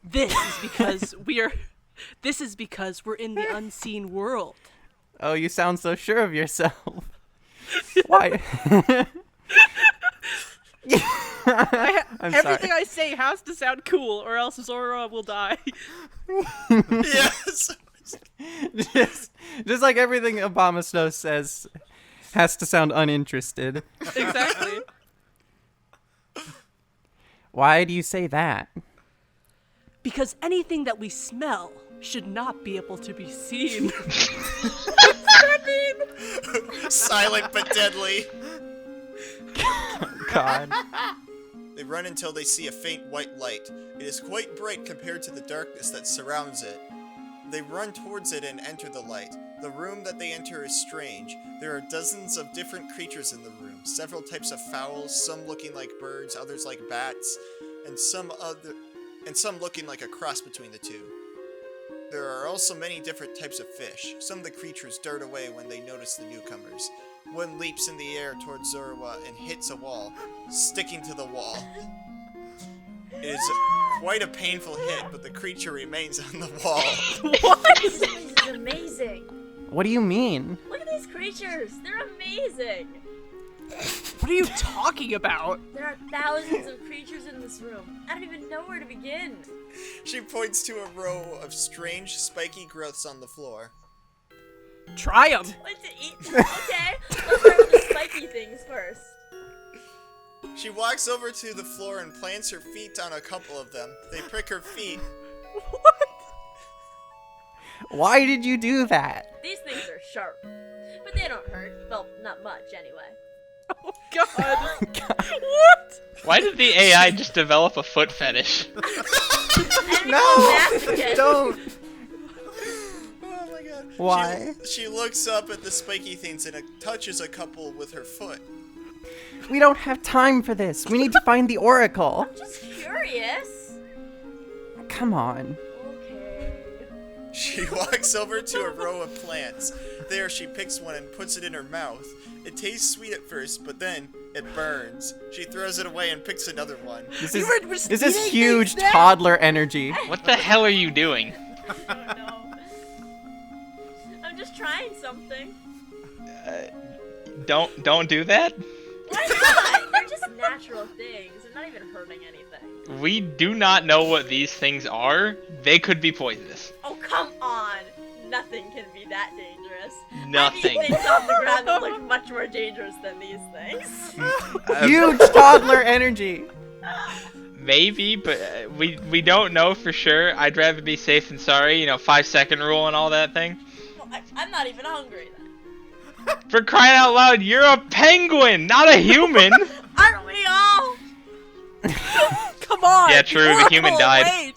This is because we're in the unseen world. Oh, you sound so sure of yourself. Why? I'm Everything sorry. I say has to sound cool, or else Zorua will die. Yes. Just like everything Abomasnow says has to sound uninterested. Exactly. Why do you say that? Because anything that we smell should not be able to be seen. Silent but deadly. God. They run until they see a faint white light. It is quite bright compared to the darkness that surrounds it. They run towards it and enter the light. The room that they enter is strange. There are dozens of different creatures in the room, several types of fowls, some looking like birds, others like bats, and some looking like a cross between the two. There are also many different types of fish. Some of the creatures dart away when they notice the newcomers. One leaps in the air towards Zorua and hits a wall, sticking to the wall. It is quite a painful hit, but the creature remains on the wall. This place is amazing. What do you mean? Look at these creatures. They're amazing. What are you talking about? There are thousands of creatures in this room. I don't even know where to begin. She points to a row of strange, spiky growths on the floor. Try them. Like to eat them? Okay, let's start with the spiky things first. She walks over to the floor and plants her feet on a couple of them. They prick her feet. What? Why did you do that? These things are sharp, but they don't hurt. Well, not much anyway. Oh God. What? Why did the AI just develop a foot fetish? No! Don't! Oh my god. Why? She looks up at the spiky things and touches a couple with her foot. We don't have time for this. We need to find the Oracle. I'm just curious. Come on. Okay. She walks over to a row of plants. There she picks one and puts it in her mouth. It tastes sweet at first, but then it burns. She throws it away and picks another one. This You were just is eating huge things now? toddler energy. What the hell are you doing? I don't know. I'm just trying something. Don't do that. Why not? They're just natural things. They're not even hurting anything. We do not know what these things are. They could be poisonous. Oh, come on. Nothing can be that dangerous. Nothing. I've eaten things off the ground that look much more dangerous than these things. Huge toddler energy. Maybe, but we don't know for sure. I'd rather be safe than sorry. 5-second rule and all that thing. Well, I'm not even hungry then. For crying out loud, you're a penguin, not a human. Aren't we all? Come on. Yeah, true, the human Oracle died.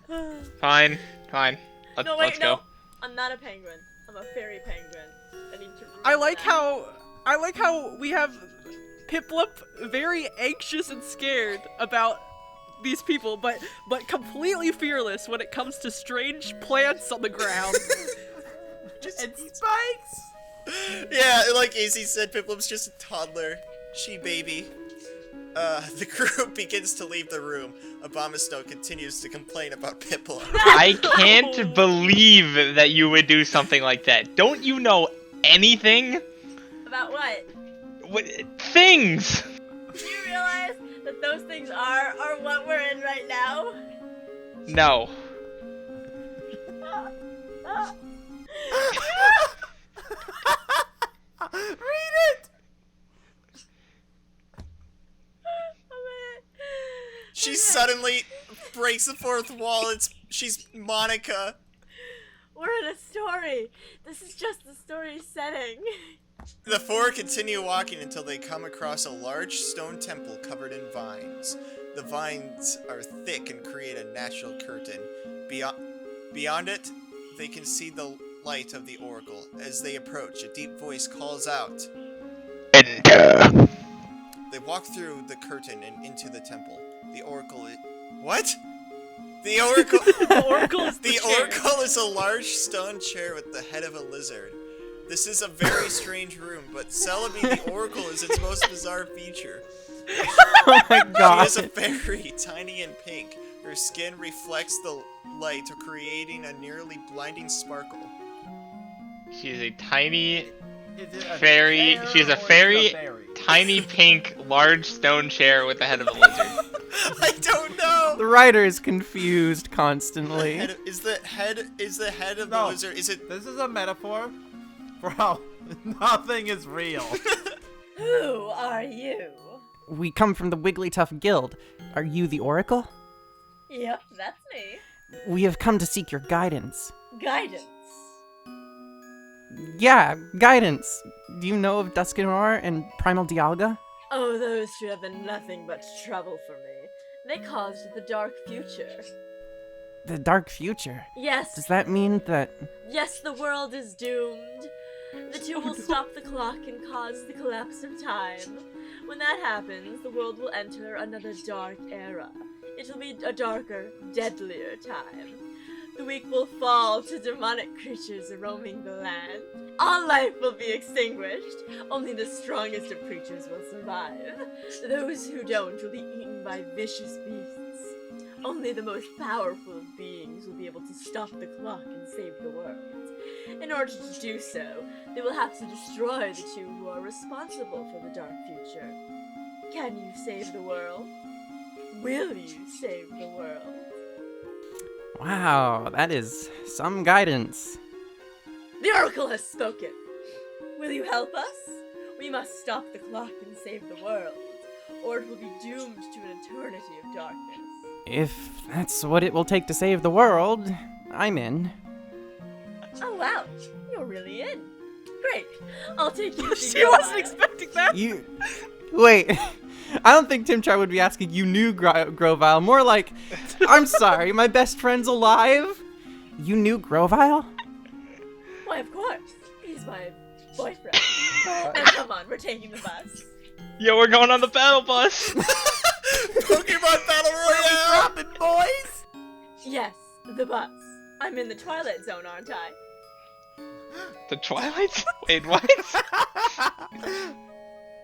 waits. Fine. No, Let's wait, go. no. I'm not a penguin. I'm a fairy penguin. I need to I like that. how we have Piplup very anxious and scared about these people, but completely fearless when it comes to strange plants on the ground. And spikes! Yeah, like AC said, Piplup's just a toddler. She baby. The group begins to leave the room. Abomasnow continues to complain about Piplup. I can't believe that you would do something like that. Don't you know anything? About what? What things? Do you realize that those things are what we're in right now? No. Read it! She suddenly breaks the fourth wall. She's Monica. We're in a story. This is just the story setting. The four continue walking until they come across a large stone temple covered in vines. The vines are thick and create a natural curtain. Beyond it, they can see the light of the oracle. As they approach, a deep voice calls out. Enter. They walk through the curtain and into the temple. The oracle is... What? The oracle... The Oracle is the The chair. oracle is a large stone chair with the head of a lizard. This is a very strange room, but Celebi the oracle is its most bizarre feature. Oh my god. She is a fairy, tiny and pink. Her skin reflects the light, creating a nearly blinding sparkle. She's a tiny, Is it a fairy. chair She's or a is it fairy, fairy? tiny pink, large stone chair with the head of a lizard. I don't know. The writer is confused constantly. Is the head of the No. lizard? Is it? This is a metaphor for how nothing is real. Who are you? We come from the Wigglytuff Guild. Are you the Oracle? Yep, that's me. We have come to seek your guidance. Guidance. Yeah, guidance. Do you know of Dusknoir and Primal Dialga? Oh, those two have been nothing but trouble for me. They caused the dark future. The dark future. Yes. Does that mean that... Yes, the world is doomed. The two will stop the clock and cause the collapse of time. When that happens, the world will enter another dark era. It will be a darker, deadlier time. The weak will fall to demonic creatures roaming the land. All life will be extinguished. Only the strongest of creatures will survive. Those who don't will be eaten by vicious beasts. Only the most powerful of beings will be able to stop the clock and save the world. In order to do so, they will have to destroy the two who are responsible for the dark future. Can you save the world? Will you save the world? Wow, that is some guidance. The Oracle has spoken. Will you help us? We must stop the clock and save the world, or it will be doomed to an eternity of darkness. If that's what it will take to save the world, I'm in. Oh wow, you're really in. Great. I'll take you to see She wasn't Grovile. expecting that. You... Wait, I don't think Chimchar would be asking you knew Grovile. More like, I'm sorry, my best friend's alive? You knew Grovile? Why, of course. He's my boyfriend. Now come on, we're taking the bus. Yo, we're going on the battle bus. Pokemon Battle Royale! Dropping boys! Yes, the bus. I'm in the Twilight Zone, aren't I? The Twilight? Wait, what?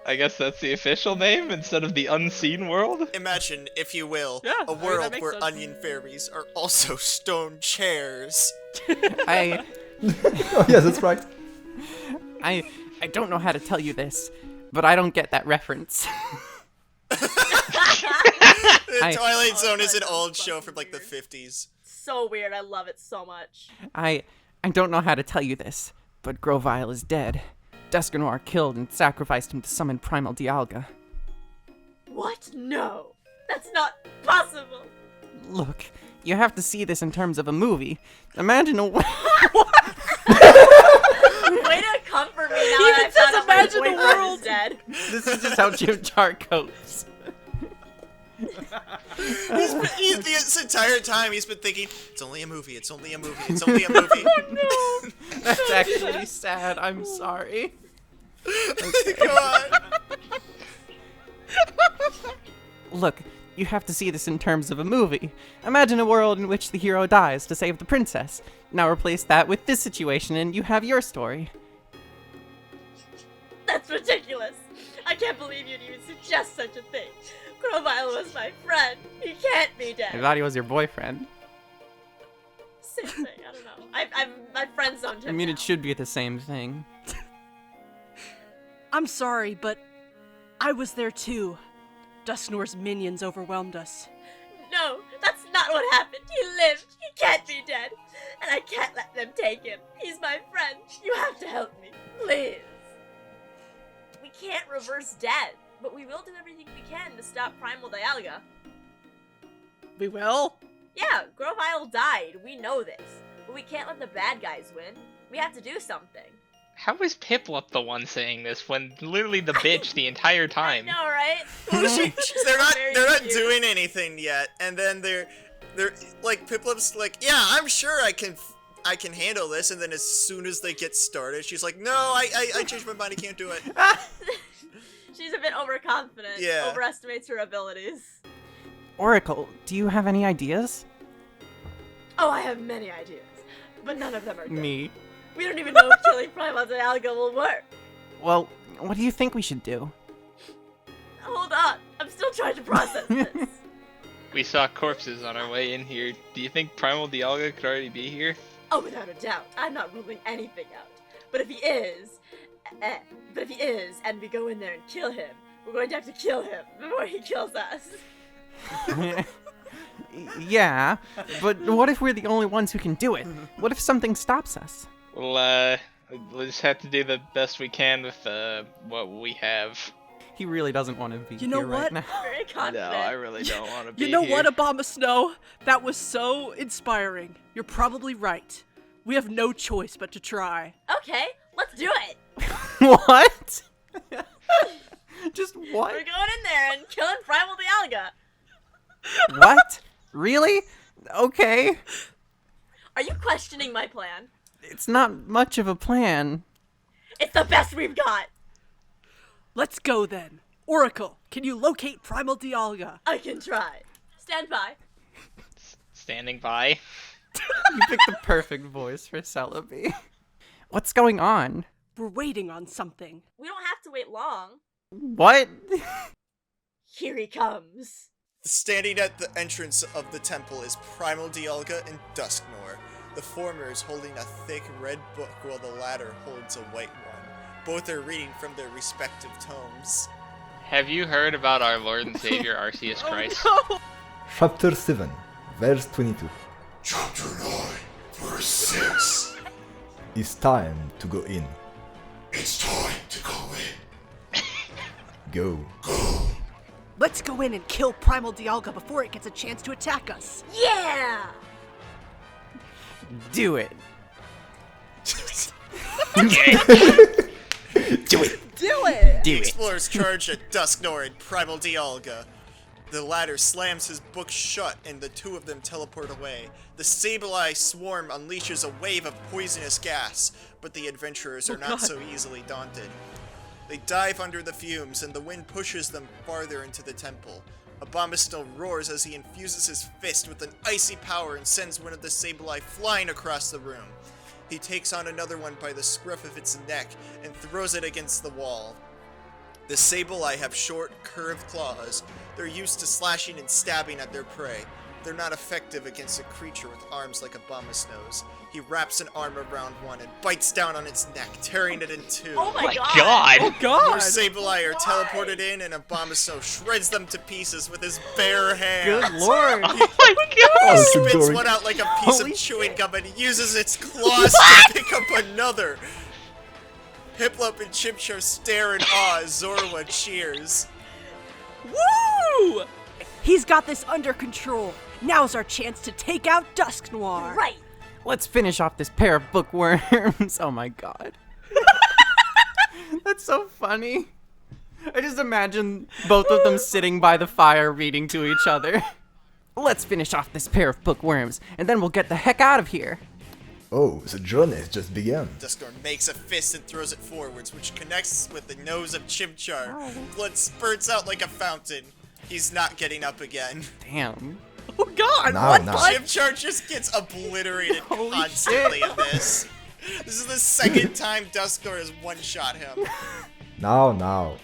I guess that's the official name instead of the unseen world? Imagine, if you will, Yeah, a I mean, world that makes where sense. onion fairies are also stone chairs. I Oh, yes, that's right. don't know how to tell you this, but I don't get that reference. The I- Twilight Zone is an Twilight old Zone's show fucking from like the weird. 50s. So weird, I love it so much. I don't know how to tell you this, but Grovile is dead. Dusknoir killed and sacrificed him to summon Primal Dialga. What? No. That's not possible. Look, you have to see this in terms of a movie. Imagine a... Way to comfort me now Even that I says found out my imagine the boyfriend world. is dead. This is just how Chimchar copes. This entire time he's been thinking, it's only a movie, it's only a movie, it's only a movie. No. That's actually sad. I'm sorry. Come on. Look, you have to see this in terms of a movie. Imagine a world in which the hero dies to save the princess. Now replace that with this situation and you have your story. That's ridiculous. I can't believe you'd even suggest such a thing. Grovile was my friend. He can't be I dead. thought he was your boyfriend. Same thing. I don't know. My friends don't. I mean, it should be the same thing. I'm sorry, but I was there too. Dusknoir's minions overwhelmed us. No, that's not what happened. He lived. He can't be dead. And I can't let them take him. He's my friend. You have to help me. Please. We can't reverse death, but we will do everything we can to stop Primal Dialga. We will? Yeah, Grovile died. We know this. But we can't let the bad guys win. We have to do something. How is Piplup the one saying this when literally the bitch the entire time? I know, right? they're not Very cute. doing anything yet, and then they're like Piplup's like, yeah, I'm sure I can handle this, and then as soon as they get started, she's like, no, I changed my mind, I can't do it. She's a bit overconfident. Yeah. Overestimates her abilities. Oracle, do you have any ideas? Oh, I have many ideas, but none of them are good. Me. We don't even know if killing Primal Dialga will work. Well, what do you think we should do? Hold on, I'm still trying to process this. We saw corpses on our way in here. Do you think Primal Dialga could already be here? Oh, without a doubt, I'm not ruling anything out. But if he is, and we go in there and kill him, we're going to have to kill him before he kills us. Yeah, but what if we're the only ones who can do it? What if something stops us? Well, we'll just have to do the best we can with what we have. He really doesn't want to be You know here right what? now. Very confident. really don't want to be You know here. what, Obama Snow? That was so inspiring. You're probably right. We have no choice but to try. Okay, let's do it. What? Just what? We're going in there and killing Primal Dialga. What? Really? Okay. Are you questioning my plan? It's not much of a plan. It's the best we've got! Let's go then. Oracle, can you locate Primal Dialga? I can try. Stand by. Standing by. You picked the perfect voice for Celebi. What's going on? We're waiting on something. We don't have to wait long. What? Here he comes. Standing at the entrance of the temple is Primal Dialga and Dusknoir. The former is holding a thick red book while the latter holds a white one. Both are reading from their respective tomes. Have you heard about our Lord and Savior Arceus Christ? Chapter 7, verse 22. Chapter 9, verse 6. It's time to go in. It's time to go in. Go. Go. Let's go in and kill Primal Dialga before it gets a chance to attack us. Yeah! Do it. Do it. Do it! Do The it. explorers charge at Dusknoir and Primal Dialga. The latter slams his book shut and the two of them teleport away. The Sableye swarm unleashes a wave of poisonous gas, but the adventurers are not so easily daunted. They dive under the fumes and the wind pushes them farther into the temple. Abomasnow roars as he infuses his fist with an icy power and sends one of the Sableye flying across the room. He takes on another one by the scruff of its neck and throws it against the wall. The Sableye have short, curved claws. They're used to slashing and stabbing at their prey. They're not effective against a creature with arms like Abomasnow's. He wraps an arm around one and bites down on its neck, tearing it in two. Oh my god! Oh More god! Sableye are teleported in and Abomasnow shreds them to pieces with his bare hands. Good lord. Oh my god! Oh, Spits Sidori. one out like a piece Holy of chewing gum and uses its claws to pick up another. Piplup and Chimchar stare in awe as Zorua cheers. Woo! He's got this under control. Now's our chance to take out Dusknoir. Right! Let's finish off this pair of bookworms. Oh my god. That's so funny. I just imagine both of them sitting by the fire reading to each other. Let's finish off this pair of bookworms, and then we'll get the heck out of here. Oh, the journey has just begun. Dusknoir makes a fist and throws it forwards, which connects with the nose of Chimchar. Blood spurts out like a fountain. He's not getting up again. Damn. Oh god! Now, What? now. Chimchar just gets obliterated Holy constantly shit. in this. This is the second time Dusknoir has one-shot him. Now.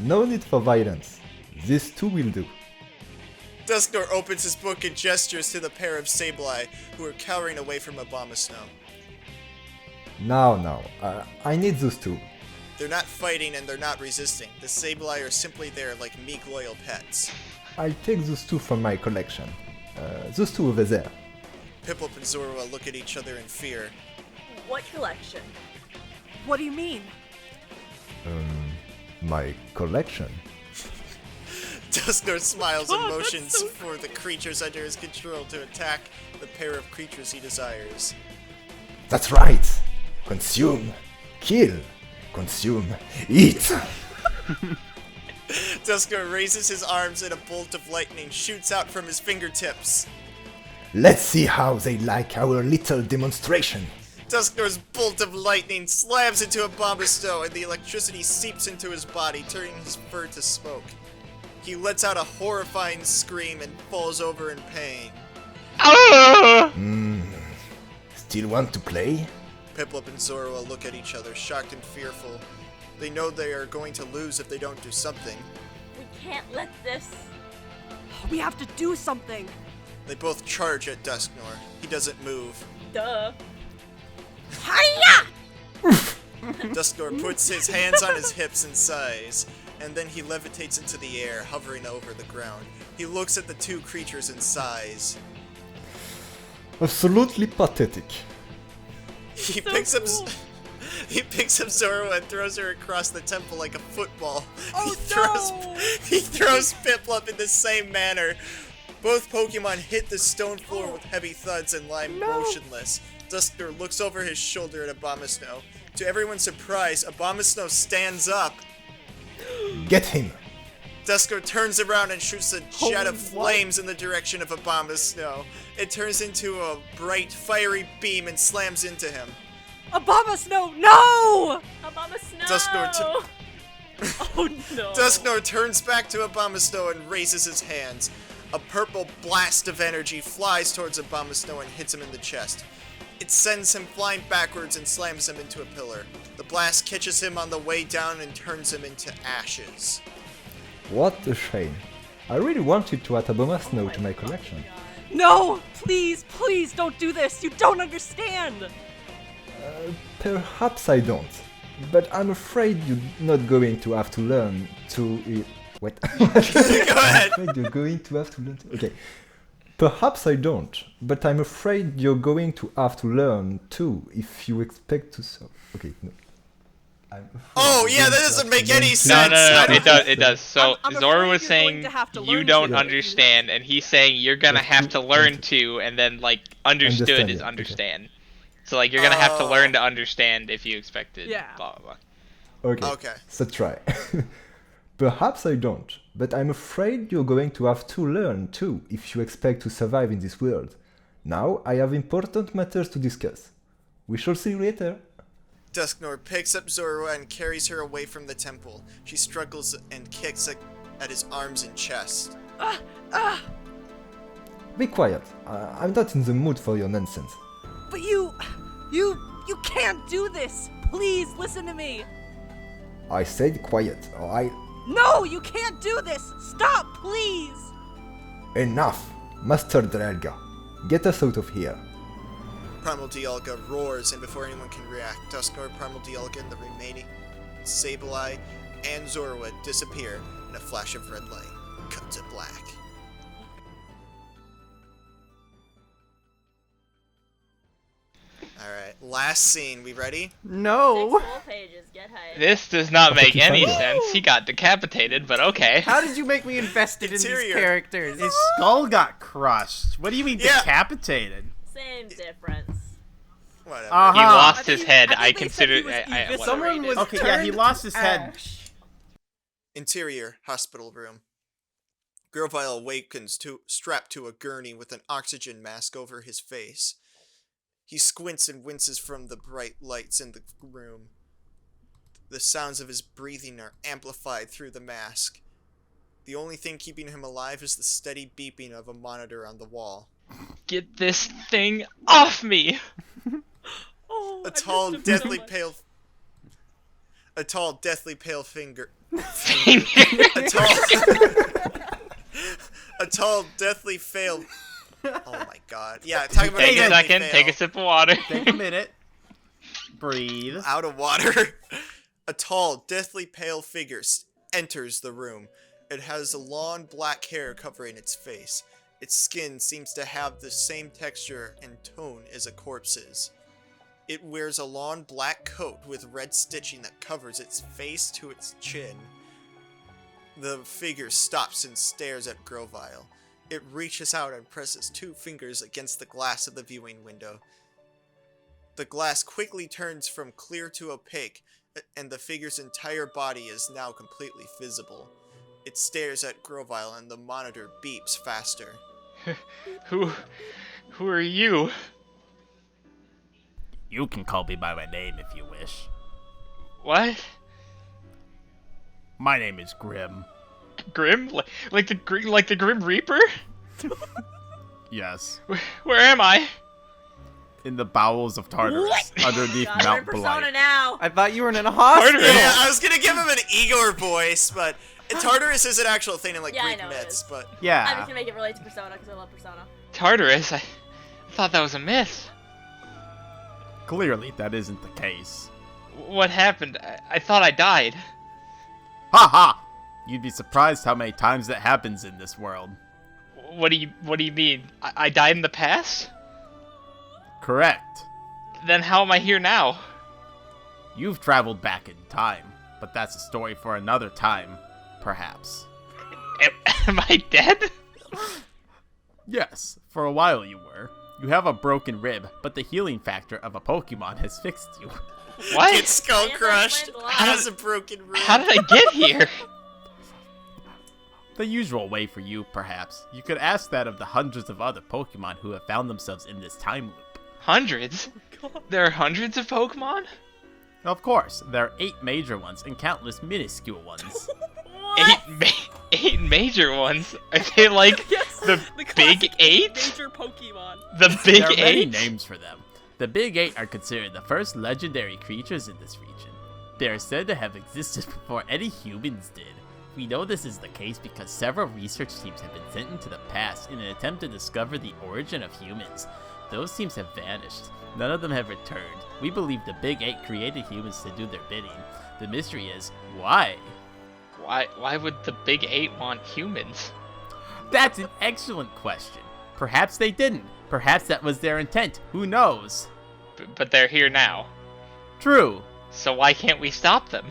No need for violence. This too will do. Dusknoir opens his book and gestures to the pair of Sableye, who are cowering away from Abomasnow. Now. I need those two. They're not fighting and they're not resisting. The Sableye are simply there like meek, loyal pets. I'll take those two from my collection. Those two over there. Piplup and Zorua look at each other in fear. What collection? What do you mean? My collection? Dusknoir smiles and Oh, that's motions so- for the creatures under his control to attack the pair of creatures he desires. That's right! Consume, kill, consume, eat! Dusknoir raises his arms and a bolt of lightning shoots out from his fingertips. Let's see how they like our little demonstration. Dusknoir's bolt of lightning slams into Abomasnow and the electricity seeps into his body, turning his fur to smoke. He lets out a horrifying scream and falls over in pain. Ah! Still want to play? Piplup and Zorua look at each other, shocked and fearful. They know they are going to lose if they don't do something. We can't let this. We have to do something. They both charge at Dusknoir. He doesn't move. Duh. Hiya! Dusknoir puts his hands on his hips and sighs, and then he levitates into the air, hovering over the ground. He looks at the two creatures and sighs. Absolutely pathetic. He picks up Zorua and throws her across the temple like a football. Oh, He throws Piplup in the same manner. Both Pokemon hit the stone floor with heavy thuds and lie motionless. Dusknoir looks over his shoulder at Abomasnow. To everyone's surprise, Abomasnow stands up. Get him! Dusknoir turns around and shoots a jet of flames in the direction of Abomasnow. It turns into a bright, fiery beam and slams into him. Abomasnow, no! Abomasnow! Dusknoir Oh no. Dusknoir turns back to Abomasnow and raises his hands. A purple blast of energy flies towards Abomasnow and hits him in the chest. It sends him flying backwards and slams him into a pillar. The blast catches him on the way down and turns him into ashes. What a shame. I really wanted to add Abomasnow to my collection. No! Please, please don't do this! You don't understand! Perhaps I don't. But I'm afraid you're not going to have to learn to... What? Go ahead! I'm afraid you're going to have to learn to... Okay. Perhaps I don't, but I'm afraid you're going to have to learn too if you expect to so. Okay, no. Oh yeah, that doesn't make any sense. No, it does. So I'm Zorua afraid was you're saying going to have to you learn don't to. understand, and he's saying you're gonna have to learn to, and then like understood Understand, is yeah, understand. So like you're gonna have to learn to understand if you expected. Yeah. Blah blah blah. Okay. Okay. So try. Perhaps I don't, but I'm afraid you're going to have to learn too if you expect to survive in this world. Now I have important matters to discuss. We shall see you later. Dusknoir picks up Zorua and carries her away from the temple. She struggles and kicks at his arms and chest. Be quiet. I'm not in the mood for your nonsense. But you can't do this! Please listen to me! I said quiet, or I... No, you can't do this! Stop, please! Enough! Master Drelga, get us out of here. Primal Dialga roars, and before anyone can react, Dusknoir, Primal Dialga, and the remaining Sableye and Zorua disappear in a flash of red light. Cut to black. Alright, last scene. We ready? 6 No! full pages, get hyped. This does not make any Woo! sense. He got decapitated, but okay. How did you make me invested in these Interior. characters? His skull got crushed. What do you mean Yeah. decapitated? Same difference. Whatever. He Uh-huh. lost his head. I I think they consider. said he was eviscerated. Someone was Okay, yeah, he turned lost his to head. ash. Interior hospital room. Grovile awakens strapped to a gurney with an oxygen mask over his face. He squints and winces from the bright lights in the room. The sounds of his breathing are amplified through the mask. The only thing keeping him alive is the steady beeping of a monitor on the wall. Get this thing off me! Oh, A I tall, missed him so deathly much. pale... A tall, deathly pale finger... A tall, deathly pale... Oh my god. Yeah, talking about Take a deathly second. pale. Take a sip of water. Take a minute. Breathe. Out of water. A tall, deathly pale figure enters the room. It has long black hair covering its face. Its skin seems to have the same texture and tone as a corpse's. It wears a long black coat with red stitching that covers its face to its chin. The figure stops and stares at Grovile. It reaches out and presses 2 fingers against the glass of the viewing window. The glass quickly turns from clear to opaque, and the figure's entire body is now completely visible. It stares at Grovile and the monitor beeps faster. Who are you? You can call me by my name if you wish. What? My name is Grim. Grim? Like the Grim Reaper? Yes. Where am I? In the bowels of Tartarus, underneath God, we're in Mount Persona Blight. now. I thought you were in a hospital. Tartarus. Yeah, I was gonna give him an Igor voice, but Tartarus is an actual thing in like Yeah, I Greek know it myths, is. but I'm Yeah. just gonna make it relate to Persona because I love Persona. Tartarus? I thought that was a myth. Clearly, that isn't the case. What happened? I thought I died. Ha ha! You'd be surprised how many times that happens in this world. What do you mean? I died in the past? Correct. Then how am I here now? You've traveled back in time, but that's a story for another time, perhaps. Am I dead? Yes, for a while you were. You have a broken rib, but the healing factor of a Pokemon has fixed you. What? it's Skull Yeah, Crushed that's my has a broken rib. How did I get here? The usual way for you, perhaps. You could ask that of the hundreds of other Pokemon who have found themselves in this time loop. Hundreds? There are hundreds of Pokemon? Of course, there are 8 major ones and countless minuscule ones. Eight major ones? Are they like the Big classic 8? Major Pokemon. The Big There are many 8? names for them. The Big 8 are considered the first legendary creatures in this region. They are said to have existed before any humans did. We know this is the case because several research teams have been sent into the past in an attempt to discover the origin of humans. Those teams have vanished. None of them have returned. We believe the Big 8 created humans to do their bidding. The mystery is, why? Why would the Big 8 want humans? That's an excellent question. Perhaps they didn't. Perhaps that was their intent. Who knows? But they're here now. True. So why can't we stop them?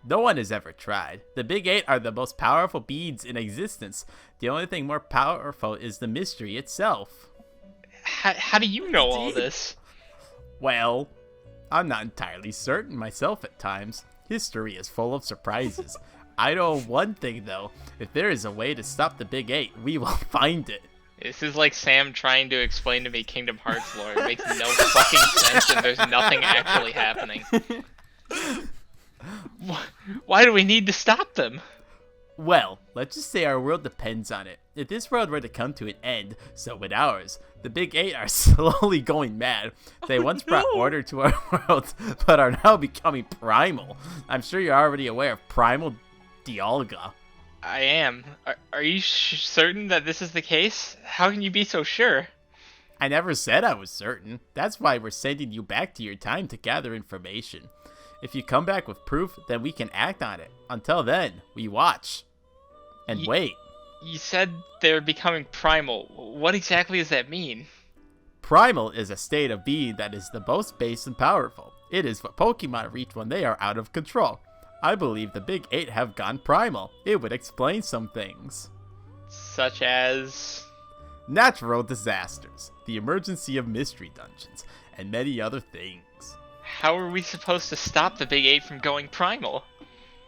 No one has ever tried. The Big 8 are the most powerful beings in existence. The only thing more powerful is the mystery itself. How do you know all this? Well, I'm not entirely certain myself at times. History is full of surprises. I know one thing though. If there is a way to stop the Big 8, we will find it. This is like Sam trying to explain to me Kingdom Hearts lore. It makes no fucking sense and there's nothing actually happening. Why do we need to stop them? Well, let's just say our world depends on it. If this world were to come to an end, so would ours. The Big 8 are slowly going mad. They once brought order to our world, but are now becoming primal. I'm sure you're already aware of Primal Dialga. I am. Are you certain that this is the case? How can you be so sure? I never said I was certain. That's why we're sending you back to your time to gather information. If you come back with proof, then we can act on it. Until then, we watch. And wait. You said they're becoming primal. What exactly does that mean? Primal is a state of being that is the most base and powerful. It is what Pokemon reach when they are out of control. I believe the Big 8 have gone primal. It would explain some things. Such as? Natural disasters, the emergency of mystery dungeons, and many other things. How are we supposed to stop the Big 8 from going primal?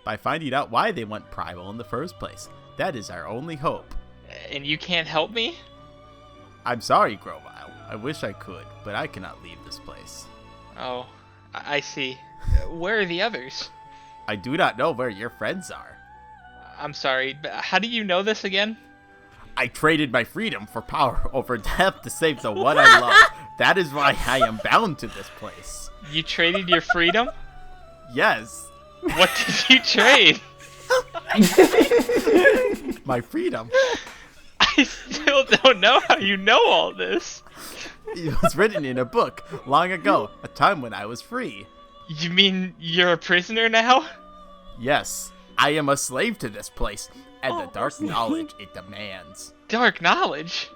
By finding out why they went primal in the first place. That is our only hope. And you can't help me? I'm sorry, Grovile. I wish I could, but I cannot leave this place. Oh, I see. Where are the others? I do not know where your friends are. I'm sorry, but how do you know this again? I traded my freedom for power over death to save the one I love. That is why I am bound to this place. You traded your freedom? Yes. What did you trade? My freedom. I still don't know how you know all this. It was written in a book long ago, a time when I was free. You mean you're a prisoner now? Yes, I am a slave to this place, and the dark knowledge it demands. Dark knowledge?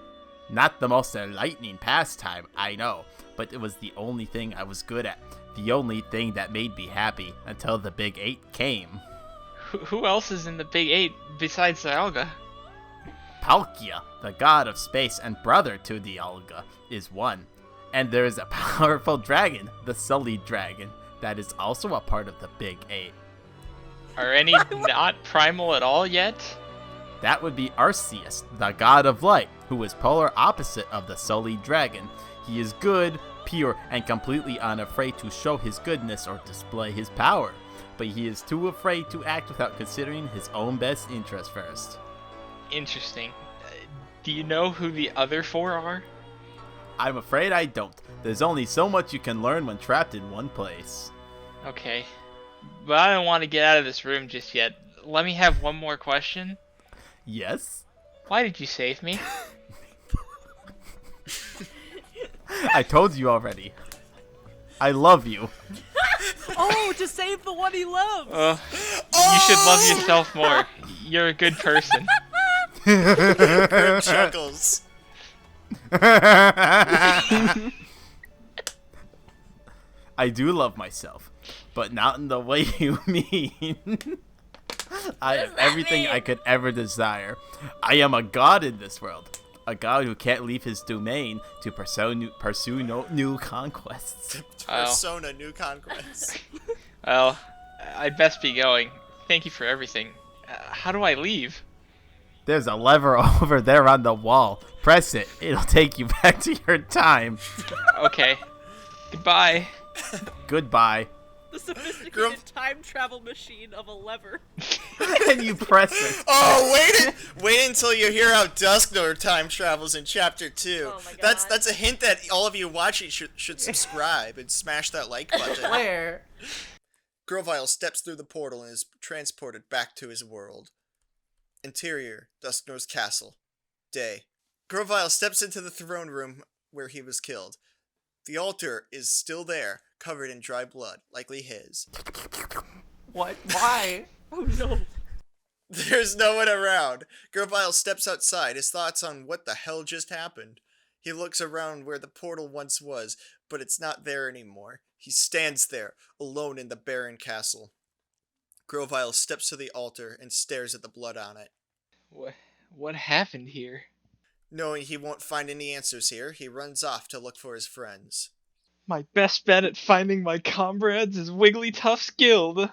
Not the most enlightening pastime, I know, but it was the only thing I was good at. The only thing that made me happy until the Big 8 came. Who else is in the Big 8 besides Dialga? Palkia, the god of space and brother to Dialga, is one. And there is a powerful dragon, the Sullied Dragon, that is also a part of the Big 8. Are any not primal at all yet? That would be Arceus, the god of light, who is polar opposite of the Sullied Dragon. He is good, pure, and completely unafraid to show his goodness or display his power. But he is too afraid to act without considering his own best interest first. Interesting. Do you know who the other 4 are? I'm afraid I don't. There's only so much you can learn when trapped in one place. Okay. But I don't want to get out of this room just yet. Let me have one more question. Yes? Why did you save me? I told you already. I love you. Oh, to save the one he loves! You should love yourself more. You're a good person. Grim chuckles. I do love myself, but not in the way you mean. I have everything I could ever desire. I am a god in this world. A god who can't leave his domain to pursue new conquests. Persona new conquests. Well, I'd best be going. Thank you for everything. How do I leave? There's a lever over there on the wall. Press it. It'll take you back to your time. Okay. Goodbye. Goodbye. The sophisticated time travel machine of a lever. And you press it. Oh, wait until you hear how Dusknoir time travels in Chapter 2. Oh my God. That's a hint that all of you watching should subscribe and smash that like button. Where? Grovile steps through the portal and is transported back to his world. Interior, Dusknoir's castle. Day. Grovile steps into the throne room where he was killed. The altar is still there, covered in dry blood, likely his. What? Why? Oh no. There's no one around. Grovile steps outside, his thoughts on what the hell just happened. He looks around where the portal once was, but it's not there anymore. He stands there, alone in the barren castle. Grovile steps to the altar and stares at the blood on it. What happened here? Knowing he won't find any answers here, he runs off to look for his friends. My best bet at finding my comrades is Wigglytuff's guild.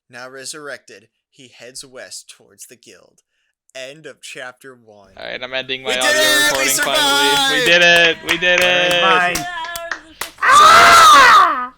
Now resurrected, he heads west towards the guild. End of Chapter 1. Alright, I'm ending my We did audio it! We recording survived! finally. We did it! We did it! Mine.